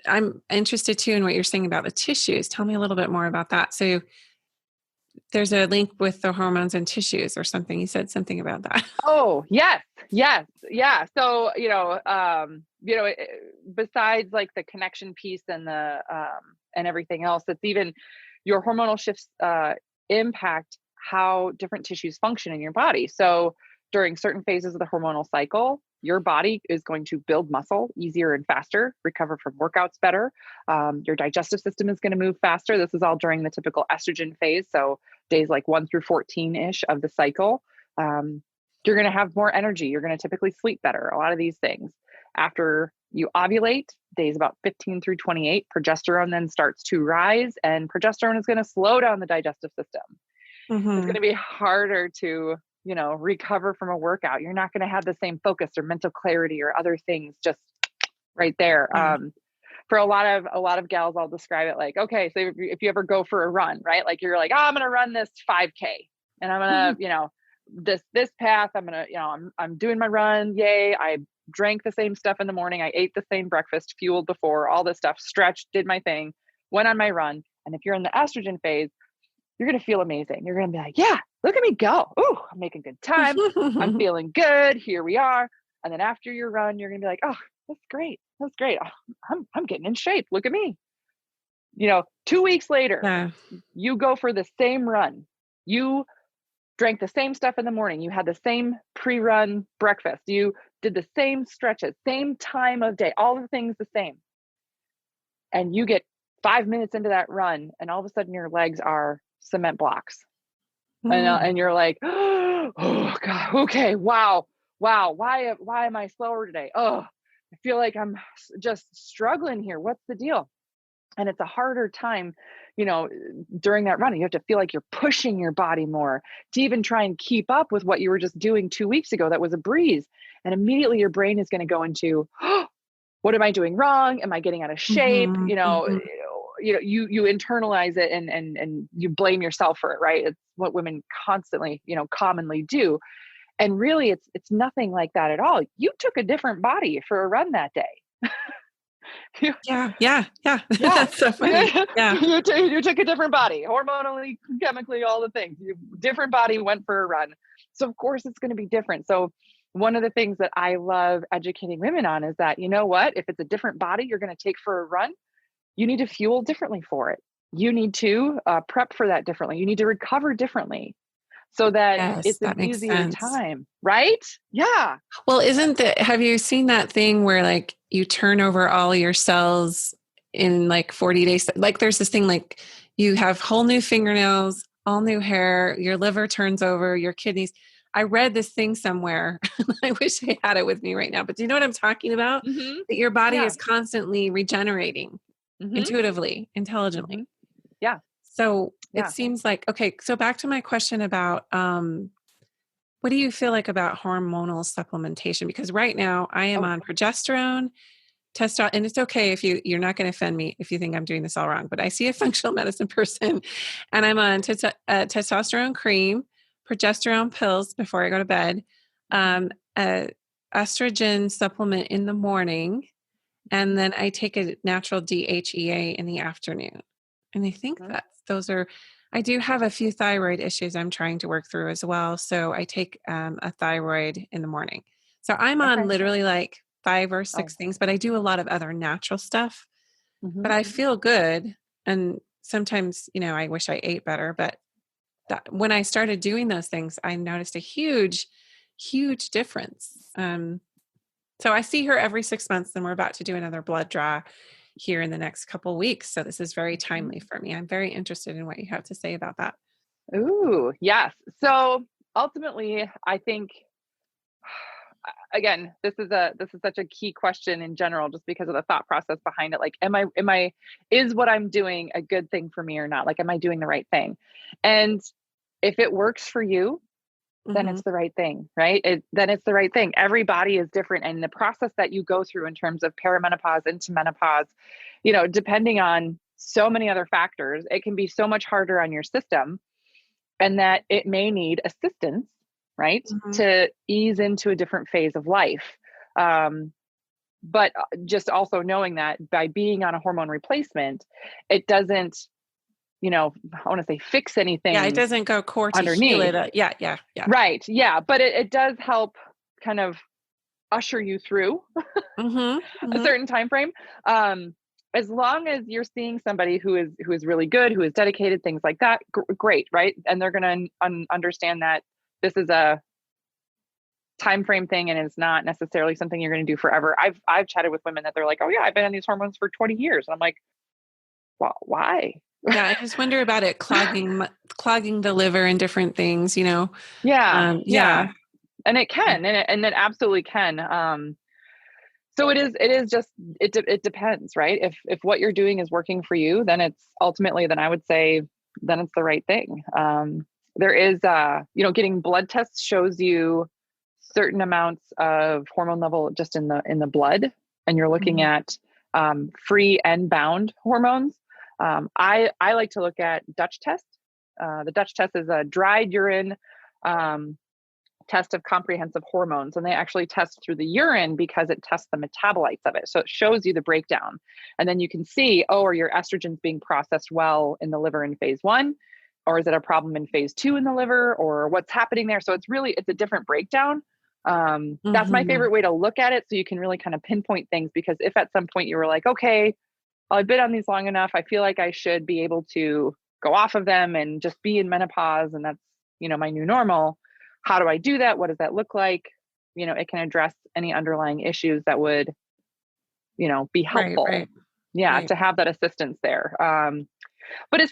I'm interested too in what you're saying about the tissues. Tell me a little bit more about that. So there's a link with the hormones and tissues or something. You said something about that. Oh, yes. Yes. Yeah. So, besides like the connection piece and the and everything else, it's even your hormonal shifts impact how different tissues function in your body. So, during certain phases of the hormonal cycle, your body is going to build muscle easier and faster, recover from workouts better. Your digestive system is going to move faster. This is all during the typical estrogen phase. So, days like 1 through 14 ish of the cycle. Um, you're going to have more energy. You're going to typically sleep better. A lot of these things. After you ovulate, days about 15 through 28, progesterone then starts to rise, and progesterone is going to slow down the digestive system. It's going Mm-hmm. to be harder to, recover from a workout. You're not going to have the same focus or mental clarity or other things just right there. Yeah. For a lot of gals, I'll describe it like, okay, so if you ever go for a run, right? Like you're like, oh, I'm going to run this 5K, and I'm going to, this path, I'm going to, I'm doing my run. Yay. I drank the same stuff in the morning. I ate the same breakfast, fueled before, all this stuff, stretched, did my thing, went on my run. And if you're in the estrogen phase, you're going to feel amazing. You're going to be like, yeah, look at me go. Ooh, I'm making good time. I'm feeling good. Here we are. And then after your run, you're going to be like, oh, that's great. That's great. Oh, I'm getting in shape. Look at me. 2 weeks later, Yeah. you go for the same run. You drank the same stuff in the morning. You had the same pre-run breakfast. You did the same stretches, same time of day, all the things the same. And you get 5 minutes into that run, and all of a sudden your legs are cement blocks. And you're like, oh God, okay, wow. Why am I slower today? Oh, I feel like I'm just struggling here. What's the deal? And it's a harder time, during that run. You have to feel like you're pushing your body more to even try and keep up with what you were just doing 2 weeks ago. That was a breeze. And immediately your brain is going to go into, oh, what am I doing wrong? Am I getting out of shape? Mm-hmm. Mm-hmm. You internalize it and you blame yourself for it, right? It's what women constantly, commonly do. And really it's nothing like that at all. You took a different body for a run that day. Yeah. Yeah. Yeah. Yeah. That's so funny. Yeah. You took a different body, hormonally, chemically, all the things. Different body went for a run. So of course it's going to be different. So one of the things that I love educating women on is that, you know what, if it's a different body you're going to take for a run, you need to fuel differently for it. You need to prep for that differently. You need to recover differently so that Yes, it's an that makes easier sense. time, right? Yeah. Well, have you seen that thing where like you turn over all your cells in like 40 days? Like there's this thing like you have whole new fingernails, all new hair, your liver turns over, your kidneys. I read this thing somewhere. I wish I had it with me right now, but do you know what I'm talking about? Hmm. That your body Yeah. is constantly regenerating Hmm. intuitively, intelligently. Hmm. Yeah. So it Yeah. seems like, okay, so back to my question about what do you feel like about hormonal supplementation? Because right now I am Oh, on progesterone, testosterone, and it's okay if you're not going to offend me if you think I'm doing this all wrong, but I see a functional medicine person and I'm on testosterone cream, progesterone pills before I go to bed, mhm. a estrogen supplement in the morning, And then I take a natural DHEA in the afternoon. And I think Mhm. that I do have a few thyroid issues I'm trying to work through as well. So I take a thyroid in the morning. So I'm on Okay. literally like 5 or Oh. 6 things, but I do a lot of other natural stuff. Hmm. But I feel good. And sometimes, I wish I ate better. But when I started doing those things, I noticed a huge, huge difference. So I see her every 6 months, and we're about to do another blood draw here in the next couple weeks. So this is very timely for me. I'm very interested in what you have to say about that. Ooh, yes. So ultimately, I think again, this is such a key question in general, just because of the thought process behind it. Like, is what I'm doing a good thing for me or not? Like, am I doing the right thing? And if it works for you, then Hmm. it's the right thing, right? Then it's the right thing. Every body is different. And the process that you go through in terms of perimenopause into menopause, depending on so many other factors, it can be so much harder on your system, and that it may need assistance, right? Hmm. To ease into a different phase of life. But just also knowing that by being on a hormone replacement, it doesn't, I want to say fix Yeah, it anything doesn't go core to heal underneath. it. Yeah, yeah, yeah. Right. Yeah. But it does help kind of usher you through Hmm. a Hmm. certain time frame. Um, as long as you're seeing somebody who is really good, who is dedicated, things like that, great, right? And they're going to understand that this is a time frame thing, and it's not necessarily something you're going to do forever. I've chatted with women that they're like, "Oh yeah, I've been on these hormones for 20 years," and I'm like, "Well, why?" Yeah, I just wonder about it clogging the liver and different things. Yeah, yeah, Yeah. and it can, and it absolutely can. So it is just it depends, right? If what you're doing is working for you, then then I would say then it's the right thing. There is getting blood tests shows you certain amounts of hormone level just in the blood, and you're looking Mhm. at free and bound hormones. I like to look at Dutch test. The Dutch test is a dried urine um, test of comprehensive hormones, and they actually test through the urine because it tests the metabolites of it. So it shows you the breakdown, and then you can see, are your estrogens being processed well in the liver in phase 1, or is it a problem in phase 2 in the liver, or what's happening there? So it's a different breakdown. That's my Mhm. favorite way to look at it, so you can really kind of pinpoint things, because if at some point you were like, okay, I've been on these long enough, I feel like I should be able to go off of them and just be in menopause, and that's my new normal. How do I do that? What does that look like? It can address any underlying issues that would be Right, helpful, right, yeah, right. to have that assistance there. But it's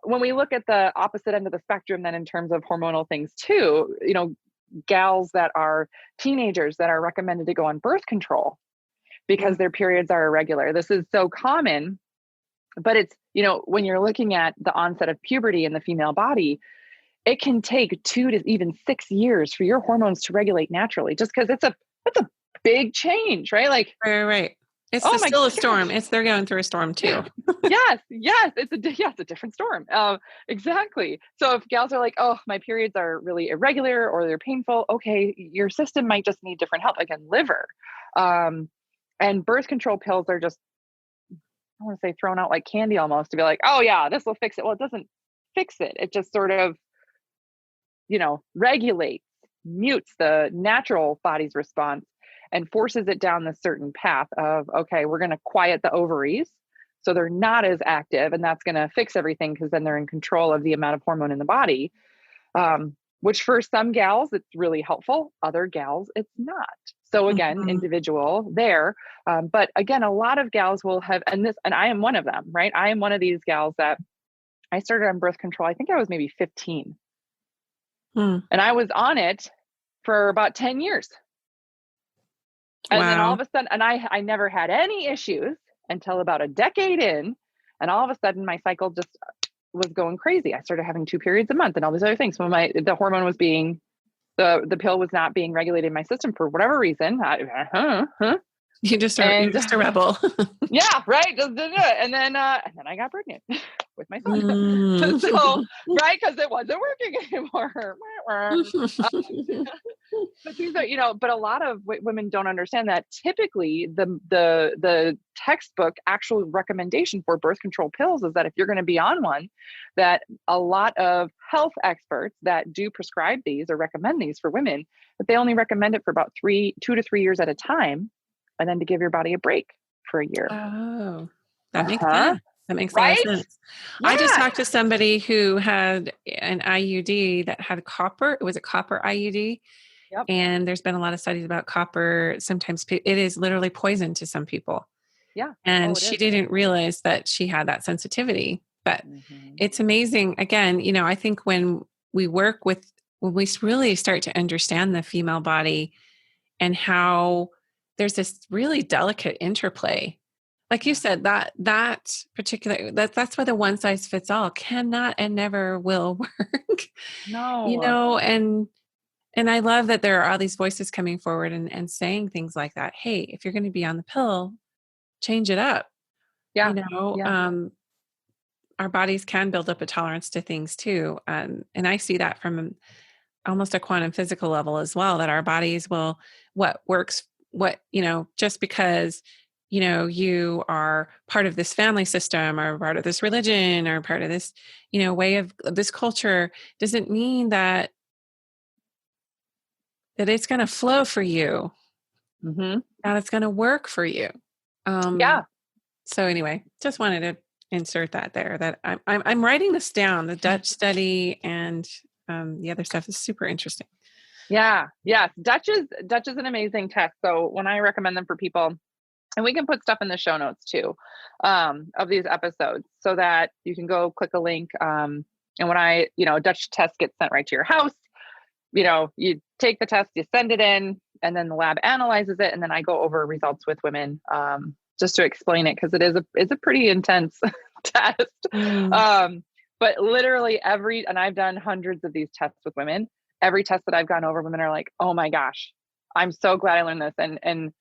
when we look at the opposite end of the spectrum, then in terms of hormonal things too, gals that are teenagers that are recommended to go on birth control because Mm. their periods are irregular. This is so common, but it's, when you're looking at the onset of puberty in the female body, it can take 2 to even 6 years for your hormones to regulate naturally, just because that's a big change, right? Like, Right, right. oh my Still a storm. gosh. They're going through a storm too. Yes, yes, it's a different storm. Exactly. So if gals are like, oh, my periods are really irregular or they're painful, okay, your system might just need different help, again, liver. Um, and birth control pills are just, I want to say, thrown out like candy almost, to be like, oh yeah, this will fix it. Well, it doesn't fix it. It just sort of, regulates, mutes the natural body's response, and forces it down this certain path of, okay, we're going to quiet the ovaries so they're not as active, and that's going to fix everything, because then they're in control of the amount of hormone in the body. Which for some gals it's really helpful, other gals it's not. So again, Mhm. individual there. But again, a lot of gals will have, and I am one of them, right? I am one of these gals that I started on birth control, I think I was maybe 15, Hmm. and I was on it for about 10 years. And then all Wow. of a sudden, and I never had any issues until about a decade in. And all of a sudden, my cycle just was going crazy. I started having 2 periods a month and all these other things. So the hormone was being, the pill was not being regulated in my system for whatever reason. You're And just a rebel. yeah, right. Just did it. And then I got pregnant with my son. Mm. So, right. Cause it wasn't working anymore. But these are, but a lot of women don't understand that typically the textbook actual recommendation for birth control pills is that if you're going to be on one, that a lot of health experts that do prescribe these or recommend these for women, that they only recommend it for about 2 to 3 years at a time, and then to give your body a break for a year. Oh, that makes Uh-huh. sense. That makes a lot of Right? sense. I just Yeah. talked to somebody who had an IUD that had copper. It was a copper IUD. Yep. And there's been a lot of studies about copper. Sometimes it is literally poison to some people. Yeah. And Oh, it she is. didn't realize that she had that sensitivity. But Mm-hmm. it's amazing. Again, I think when we really start to understand the female body and how there's this really delicate interplay. Like you said, that particular that's why the one size fits all cannot and never will work. No. And I love that there are all these voices coming forward and saying things like that. Hey, if you're going to be on the pill, change it up. Yeah. You know, Yeah. our bodies can build up a tolerance to things too. And I see that from almost a quantum physical level as well, that our bodies will, what works, just because, you are part of this family system or part of this religion or part of this, way of this culture doesn't mean that it's going to flow for you, Mm-hmm. that it's going to work for you. Yeah. So anyway, just wanted to insert that there, that I'm writing this down, the Dutch study and the other stuff is super interesting. Yeah. Yes. Dutch is an amazing test. So when I recommend them for people, and we can put stuff in the show notes too, of these episodes so that you can go click a link. And when Dutch test gets sent right to your house, you take the test, you send it in, and then the lab analyzes it. And then I go over results with women, just to explain it. Cause it's a pretty intense test. But literally and I've done hundreds of these tests with women. Every test that I've gone over, women are like, oh my gosh, I'm so glad I learned this. And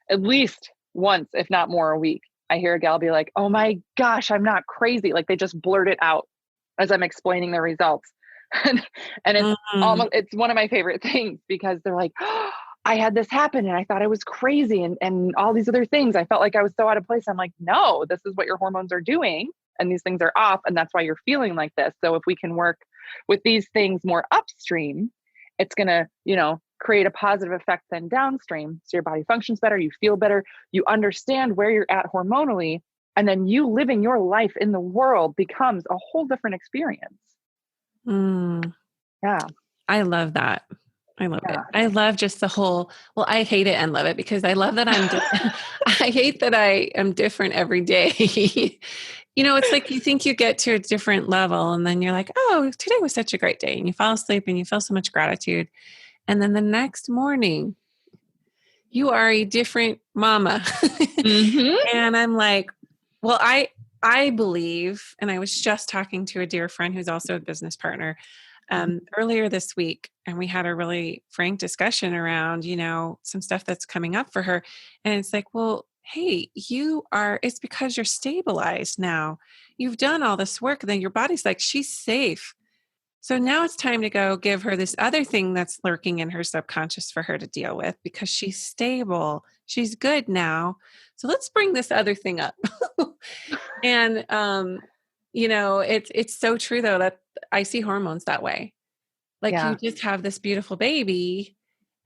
at least once, if not more a week, I hear a gal be like, oh my gosh, I'm not crazy. Like they just blurt it out as I'm explaining the results. and it's one of my favorite things because they're like, oh, I had this happen and I thought I was crazy and all these other things. I felt like I was so out of place. I'm like, no, this is what your hormones are doing. And these things are off. And that's why you're feeling like this. So if we can work with these things more upstream, it's going to, create a positive effect then downstream. So your body functions better. You feel better. You understand where you're at hormonally. And then you living your life in the world becomes a whole different experience. Yeah. I love that. I love it. I love just the whole, well, I hate it and love it because I love that I hate that I am different every day. It's like you think you get to a different level and then you're like, oh, today was such a great day. And you fall asleep and you feel so much gratitude. And then the next morning, you are a different mama. Mm-hmm. And I'm like, well, I believe, and I was just talking to a dear friend who's also a business partner earlier this week, and we had a really frank discussion around, some stuff that's coming up for her. And it's like, well, hey, it's because you're stabilized now. You've done all this work, and then your body's like, she's safe. So now it's time to go give her this other thing that's lurking in her subconscious for her to deal with because she's stable. She's good now. So let's bring this other thing up. And, it's so true though, that I see hormones that way. Like you just have this beautiful baby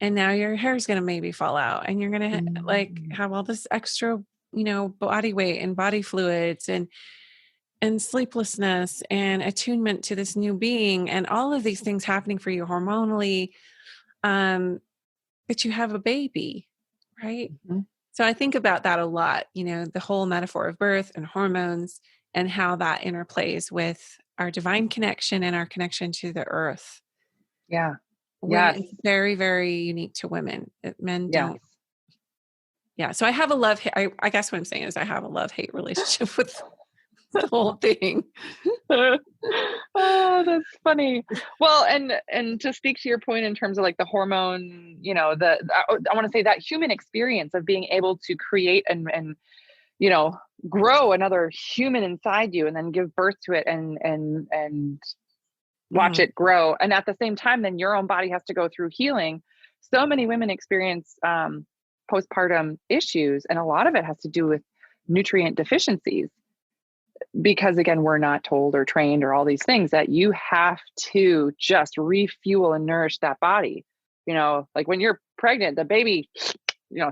and now your hair is going to maybe fall out and you're going to like have all this extra, body weight and body fluids and sleeplessness and attunement to this new being and all of these things happening for you hormonally, but you have a baby, right? Mm-hmm. So I think about that a lot, the whole metaphor of birth and hormones and how that interplays with our divine connection and our connection to the earth. Yeah. It's very, very unique to women. Men don't. Yeah. So I have I guess what I'm saying is I have a love-hate relationship with the whole thing. Oh, that's funny. Well, and to speak to your point in terms of like the hormone, I want to say that human experience of being able to create and grow another human inside you and then give birth to it and watch it grow. And at the same time, then your own body has to go through healing. so many women experience postpartum issues, and a lot of it has to do with nutrient deficiencies, because again, we're not told or trained or all these things that you have to just refuel and nourish that body. Like when you're pregnant, the baby,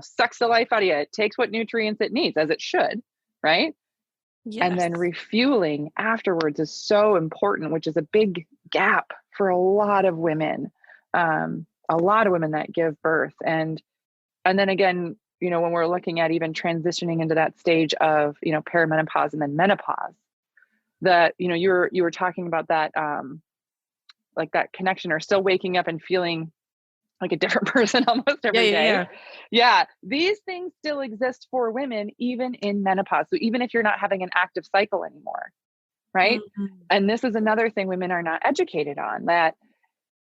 sucks the life out of you. It takes what nutrients it needs, as it should, right? Yes. And then refueling afterwards is so important, which is a big gap for a lot of women. A lot of women that give birth. And then again, when we're looking at even transitioning into that stage of, perimenopause and then menopause, that, you were talking about that, like that connection, or still waking up and feeling like a different person almost every day. Yeah. These things still exist for women, even in menopause. So even if you're not having an active cycle anymore, right? Mm-hmm. And this is another thing women are not educated on, that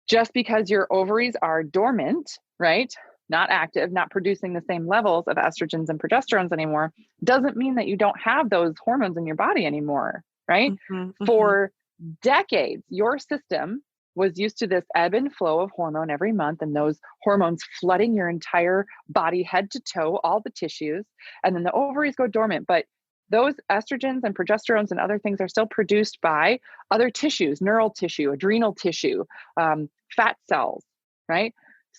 just because your ovaries are dormant, right? Not active, not producing the same levels of estrogens and progesterones anymore, doesn't mean that you don't have those hormones in your body anymore, right? Mm-hmm. For decades, your system was used to this ebb and flow of hormone every month, and those hormones flooding your entire body, head to toe, all the tissues, and then the ovaries go dormant. But those estrogens and progesterones and other things are still produced by other tissues, neural tissue, adrenal tissue, fat cells, right?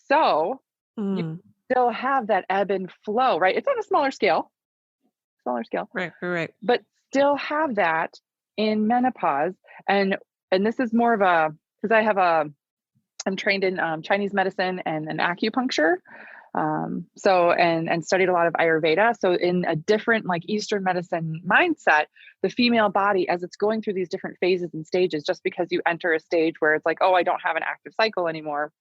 So you still have that ebb and flow, right? It's on a smaller scale, right. But still have that in menopause. And this is more of a, because I'm trained in Chinese medicine and acupuncture. So studied a lot of Ayurveda. So in a different, like Eastern medicine mindset, the female body, as it's going through these different phases and stages, just because you enter a stage where it's like, oh, I don't have an active cycle anymore,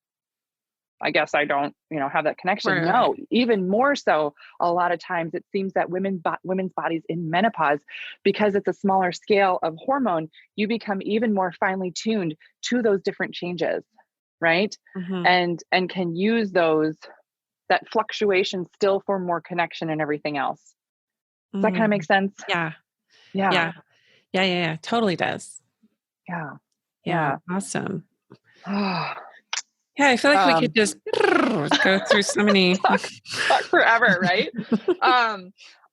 I guess I don't, have that connection. Right. No, even more so, a lot of times it seems that women's bodies in menopause, because it's a smaller scale of hormone, you become even more finely tuned to those different changes, right? Mm-hmm. And can use that fluctuation still for more connection and everything else. Does that kind of make sense? Yeah. Totally does. Yeah. Awesome. Yeah, I feel like we could just go through so many. talk forever, right?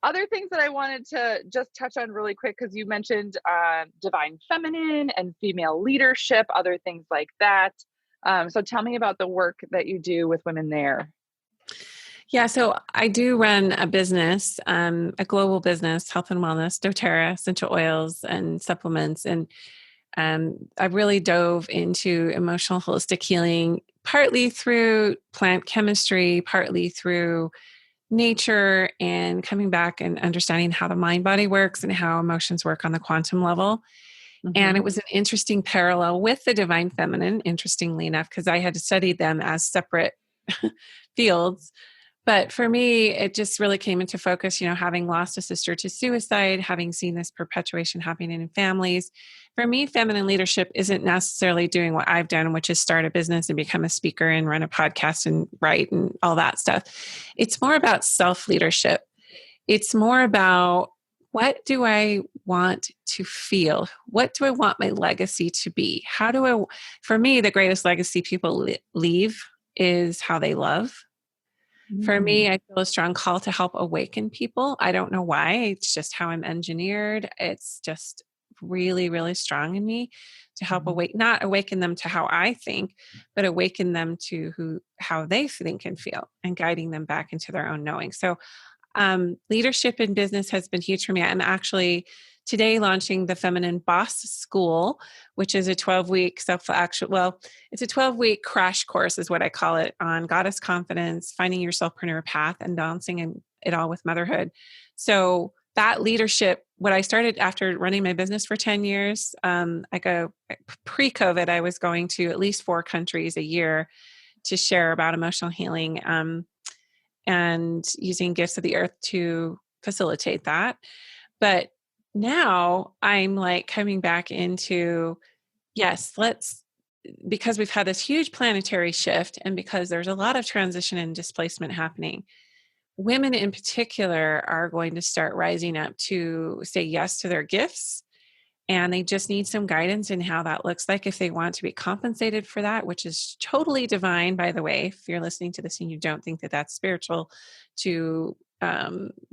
Other things that I wanted to just touch on really quick, because you mentioned divine feminine and female leadership, other things like that. So tell me about the work that you do with women there. Yeah, so I do run a business, a global business, health and wellness, doTERRA, essential oils and supplements. And I really dove into emotional holistic healing, partly through plant chemistry, partly through nature, and coming back and understanding how the mind body works and how emotions work on the quantum level. Mm-hmm. And it was an interesting parallel with the divine feminine, interestingly enough, because I had studied them as separate fields. But for me, it just really came into focus, having lost a sister to suicide, having seen this perpetuation happening in families. For me, feminine leadership isn't necessarily doing what I've done, which is start a business and become a speaker and run a podcast and write and all that stuff. It's more about self-leadership. It's more about, what do I want to feel? What do I want my legacy to be? For me, the greatest legacy people leave is how they love. For me, I feel a strong call to help awaken people. I don't know why. It's just how I'm engineered. It's just really, really strong in me to help not awaken them to how I think, but awaken them to how they think and feel, and guiding them back into their own knowing. So leadership in business has been huge for me. I'm actually today launching the Feminine Boss School, which is a 12-week it's a 12-week crash course is what I call it, on goddess confidence, finding your selfpreneur path, and balancing it all with motherhood. So that leadership, what I started after running my business for 10 years, pre-COVID, I was going to at least 4 countries a year to share about emotional healing, and using gifts of the earth to facilitate that. But now I'm like coming back into, yes, because we've had this huge planetary shift, and because there's a lot of transition and displacement happening, women in particular are going to start rising up to say yes to their gifts And they just need some guidance in how that looks like if they want to be compensated for that, which is totally divine, by the way. If you're listening to this and you don't think that that's spiritual, to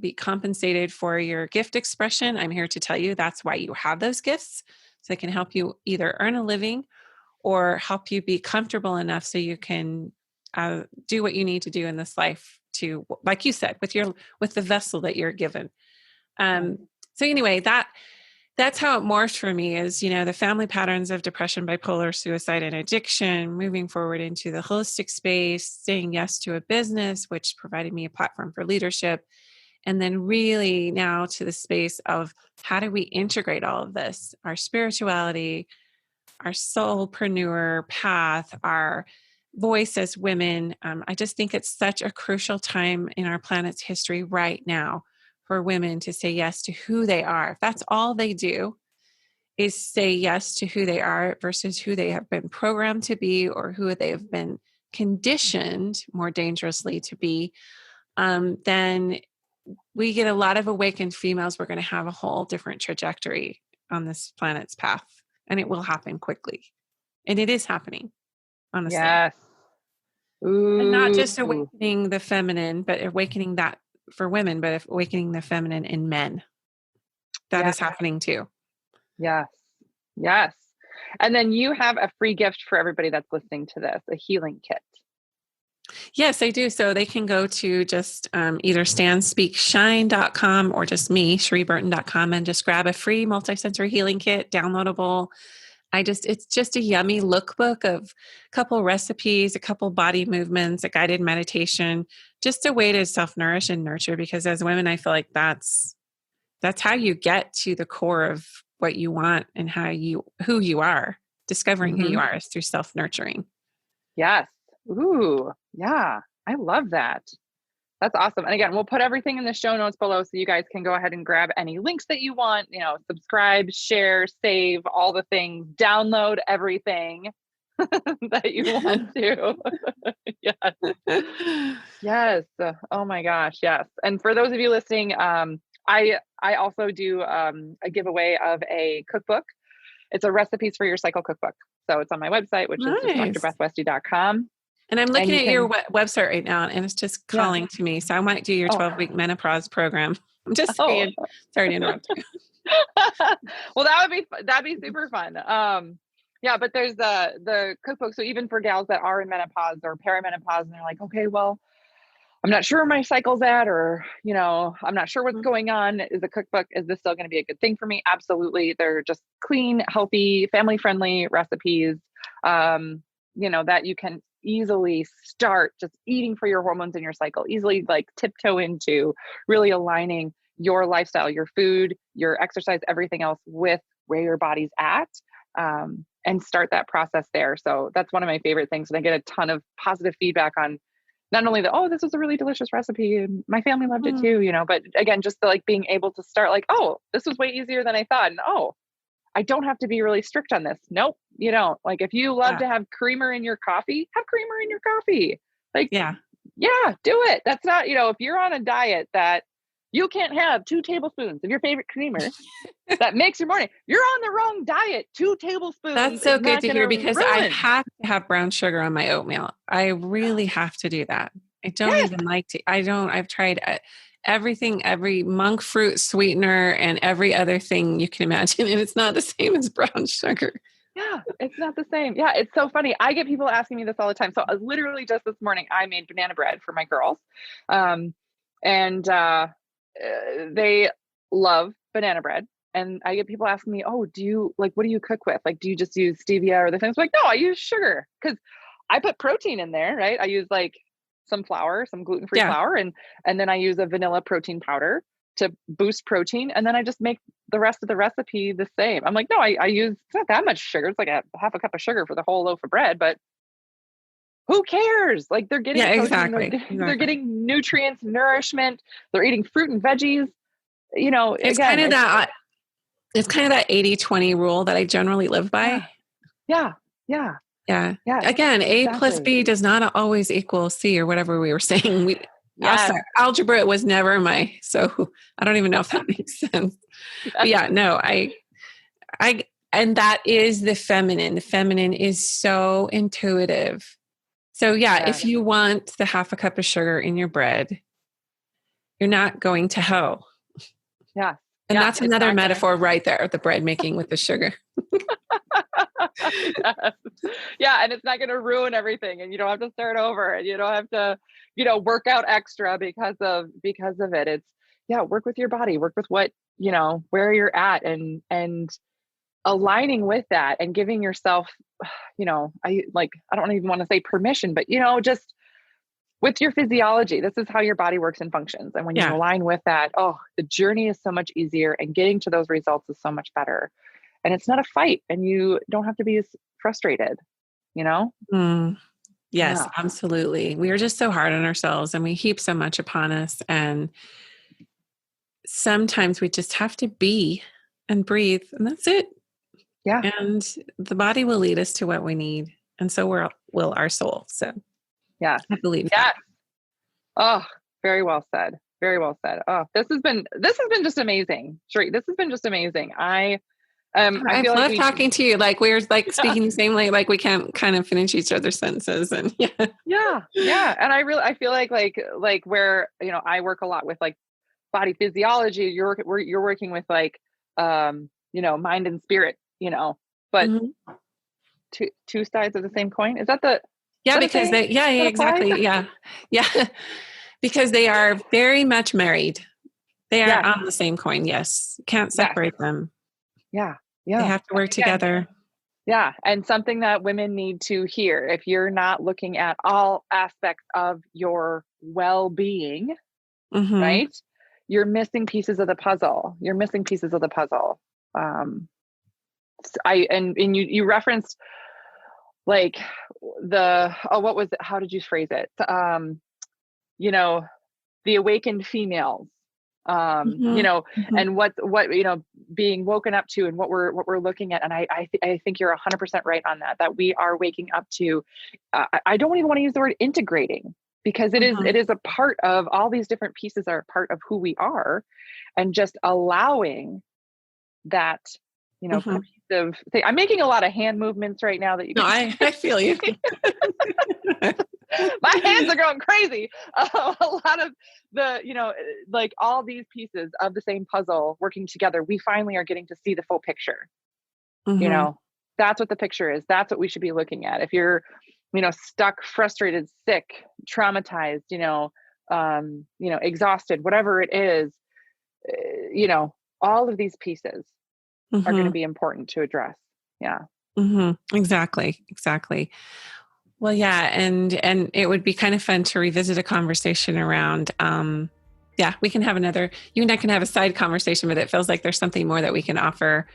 be compensated for your gift expression, I'm here to tell you that's why you have those gifts. So they can help you either earn a living or help you be comfortable enough so you can do what you need to do in this life to, like you said, with the vessel that you're given. So anyway, that's how it morphed for me is, the family patterns of depression, bipolar, suicide, and addiction, moving forward into the holistic space, saying yes to a business, which provided me a platform for leadership. And then really now to the space of how do we integrate all of this, our spirituality, our soulpreneur path, our voice as women. I just think it's such a crucial time in our planet's history right now for women to say yes to who they are. If that's all they do is say yes to who they are versus who they have been programmed to be or who they have been conditioned more dangerously to be, then we get a lot of awakened females. We're going to have a whole different trajectory on this planet's path, and it will happen quickly. And it is happening, honestly. Yes. Ooh. And not just awakening the feminine, but awakening that for women, but awakening the feminine in men. That is happening too. Yes. Yes. And then you have a free gift for everybody that's listening to this, a healing kit. Yes, I do. So they can go to just either standspeakshine.com or just me, CherieBurton.com, and just grab a free multisensory healing kit, downloadable. It's just a yummy lookbook of a couple recipes, a couple body movements, a guided meditation, just a way to self-nourish and nurture. Because as women, I feel like that's how you get to the core of what you want and who you are. Discovering who you are is through self-nurturing. Yes. Ooh, yeah. I love that. That's awesome. And again, we'll put everything in the show notes below so you guys can go ahead and grab any links that you want, subscribe, share, save, all the things, download everything that you want to. Yes. Yes. Oh my gosh. Yes. And for those of you listening, I also do a giveaway of a cookbook. It's a recipes for your cycle cookbook. So it's on my website, which is just drbethwestie.com. And I'm looking at your website right now, and it's just calling to me. So I might do your 12-week menopause program. I'm just saying. Sorry to interrupt you. Well, that'd be super fun. But there's the cookbook. So even for gals that are in menopause or perimenopause, and they're like, okay, well, I'm not sure where my cycle's at, or, I'm not sure what's going on. Is the cookbook, is this still going to be a good thing for me? Absolutely. They're just clean, healthy, family-friendly recipes, that you can easily start just eating for your hormones in your cycle, easily like tiptoe into really aligning your lifestyle, your food, your exercise, everything else with where your body's at, and start that process there. So that's one of my favorite things. And I get a ton of positive feedback on not only this was a really delicious recipe and my family loved it too, but again, just being able to start this was way easier than I thought. And I don't have to be really strict on this. Nope, you don't. Like if you love to have creamer in your coffee, have creamer in your coffee. Do it. That's not, if you're on a diet that you can't have 2 tablespoons of your favorite creamer that makes your morning, you're on the wrong diet. 2 tablespoons. That's so good to hear, because I have to have brown sugar on my oatmeal. I really have to do that. I don't even like to. I've tried everything, every monk fruit sweetener and every other thing you can imagine. And it's not the same as brown sugar. Yeah, it's not the same. Yeah, it's so funny. I get people asking me this all the time. So literally just this morning, I made banana bread for my girls. They love banana bread. And I get people asking me, what do you cook with? Like, do you just use stevia or the things? I'm like, no, I use sugar because I put protein in there, right? I use some flour, some gluten-free flour, and then I use a vanilla protein powder to boost protein. And then I just make the rest of the recipe the same. I'm like, no, I use, it's not that much sugar. It's like half a cup of sugar for the whole loaf of bread, but who cares? Like they're getting protein, they're getting nutrients, nourishment. They're eating fruit and veggies. It's kind of that 80-20 rule that I generally live by. Yeah. Again, A plus B does not always equal C, or whatever we were saying. Algebra was never so I don't even know if that makes sense. But And that is the feminine. The feminine is so intuitive. So if you want the half a cup of sugar in your bread, you're not going to hoe. Yeah. And that's another metaphor right there, the bread making with the sugar. Yes. Yeah. And it's not going to ruin everything, and you don't have to start over, and you don't have to, work out extra because of it. It's work with your body, work with what, where you're at, and aligning with that and giving yourself, I don't even want to say permission, but, just with your physiology, this is how your body works and functions. And when you align with that, the journey is so much easier, and getting to those results is so much better. And it's not a fight, and you don't have to be as frustrated, Yes, absolutely. We are just so hard on ourselves, and we heap so much upon us. And sometimes we just have to be and breathe, and that's it. Yeah. And the body will lead us to what we need. And so will our soul. So I believe that. Oh, very well said. Very well said. Oh, this has been just amazing. Cherie, this has been just amazing. I feel love talking to you. Like we're speaking the same way, like we can't kind of finish each other's sentences. And yeah. And I feel like where, I work a lot with like body physiology, you're working with like, mind and spirit, but two sides of the same coin. Is that the, because they, exactly. Yeah. Because they are very much married. They are on the same coin. Yes. Can't separate them. Yeah. They have to work together. Yeah. And something that women need to hear, if you're not looking at all aspects of your well-being, right? You're missing pieces of the puzzle. You referenced like what was it? How did you phrase it? The awakened females, and what, being woken up to, and what we're looking at. And I think you're 100% right on that we are waking up to, I don't even want to use the word integrating, because it is a part of all these different pieces are a part of who we are, and just allowing that, cohesive thing. I'm making a lot of hand movements right now that you can. I feel you. My hands are going crazy. A lot of the, like all these pieces of the same puzzle working together, we finally are getting to see the full picture. That's what the picture is. That's what we should be looking at. If you're, stuck, frustrated, sick, traumatized, exhausted, whatever it is, all of these pieces are going to be important to address. Yeah. Exactly. Well, and it would be kind of fun to revisit a conversation around, we can have you and I can have a side conversation, but it feels like there's something more that we can offer,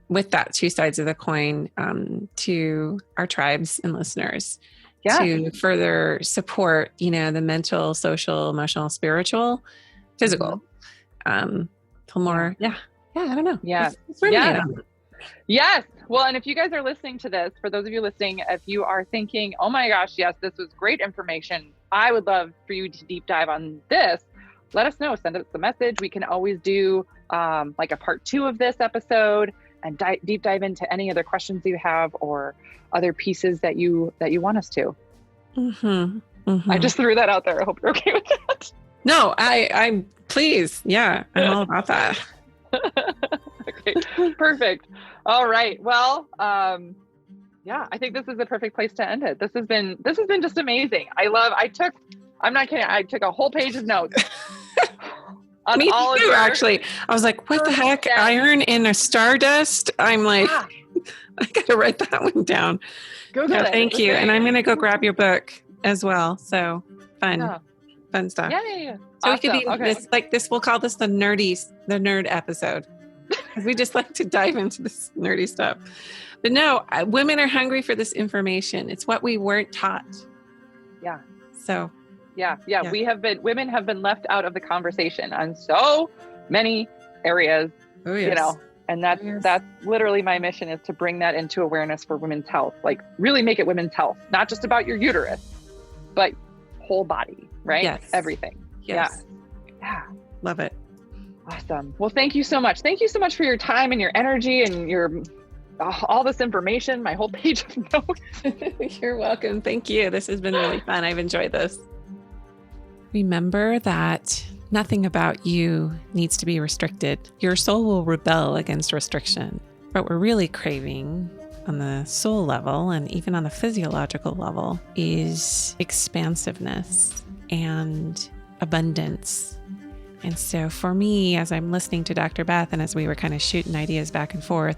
with that two sides of the coin, to our tribes and listeners to further support, the mental, social, emotional, spiritual, physical, more. I don't know. Yes. Well, and if you guys are listening to this, for those of you listening, if you are thinking, oh my gosh, yes, this was great information, I would love for you to deep dive on this, let us know. Send us a message. We can always do like a part 2 of this episode, and deep dive into any other questions you have, or other pieces that you want us to. I just threw that out there. I hope you're okay with that. No, I'm please. Yeah, I'm all about that. Okay, perfect. All right. Well, I think this is the perfect place to end it. This has been just amazing. I'm not kidding. I took a whole page of notes. Me too, actually. I was like, what the heck? Iron in a stardust? I'm like, I got to write that one down. Google it. Thank you. And I'm going to go grab your book as well. So fun stuff. Yeah. So we could be this, we'll call this the nerd episode. Because we just like to dive into this nerdy stuff. But no, women are hungry for this information. It's what we weren't taught. Yeah. So. Yeah. Women have been left out of the conversation on so many areas, and that's literally my mission, is to bring that into awareness for women's health. Like really make it women's health, not just about your uterus, but whole body, right? Yes. Everything. Yes. Yeah. Love it. Awesome. Well, thank you so much. Thank you so much for your time and your energy and your all this information, my whole page of notes. You're welcome. Thank you. This has been really fun. I've enjoyed this. Remember that nothing about you needs to be restricted. Your soul will rebel against restriction. What we're really craving on the soul level and even on the physiological level is expansiveness and abundance. And so for me, as I'm listening to Dr. Beth and as we were kind of shooting ideas back and forth,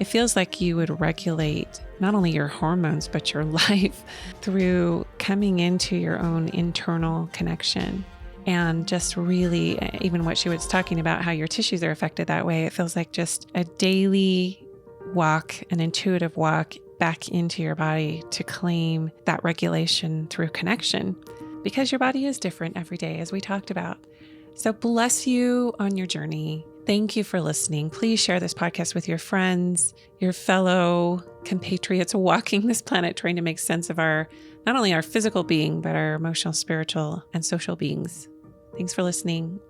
it feels like you would regulate not only your hormones, but your life through coming into your own internal connection. And just really, even what she was talking about, how your tissues are affected that way, it feels like just a daily walk, an intuitive walk back into your body to claim that regulation through connection, because your body is different every day, as we talked about. So bless you on your journey. Thank you for listening. Please share this podcast with your friends, your fellow compatriots walking this planet, trying to make sense of not only our physical being, but our emotional, spiritual, and social beings. Thanks for listening.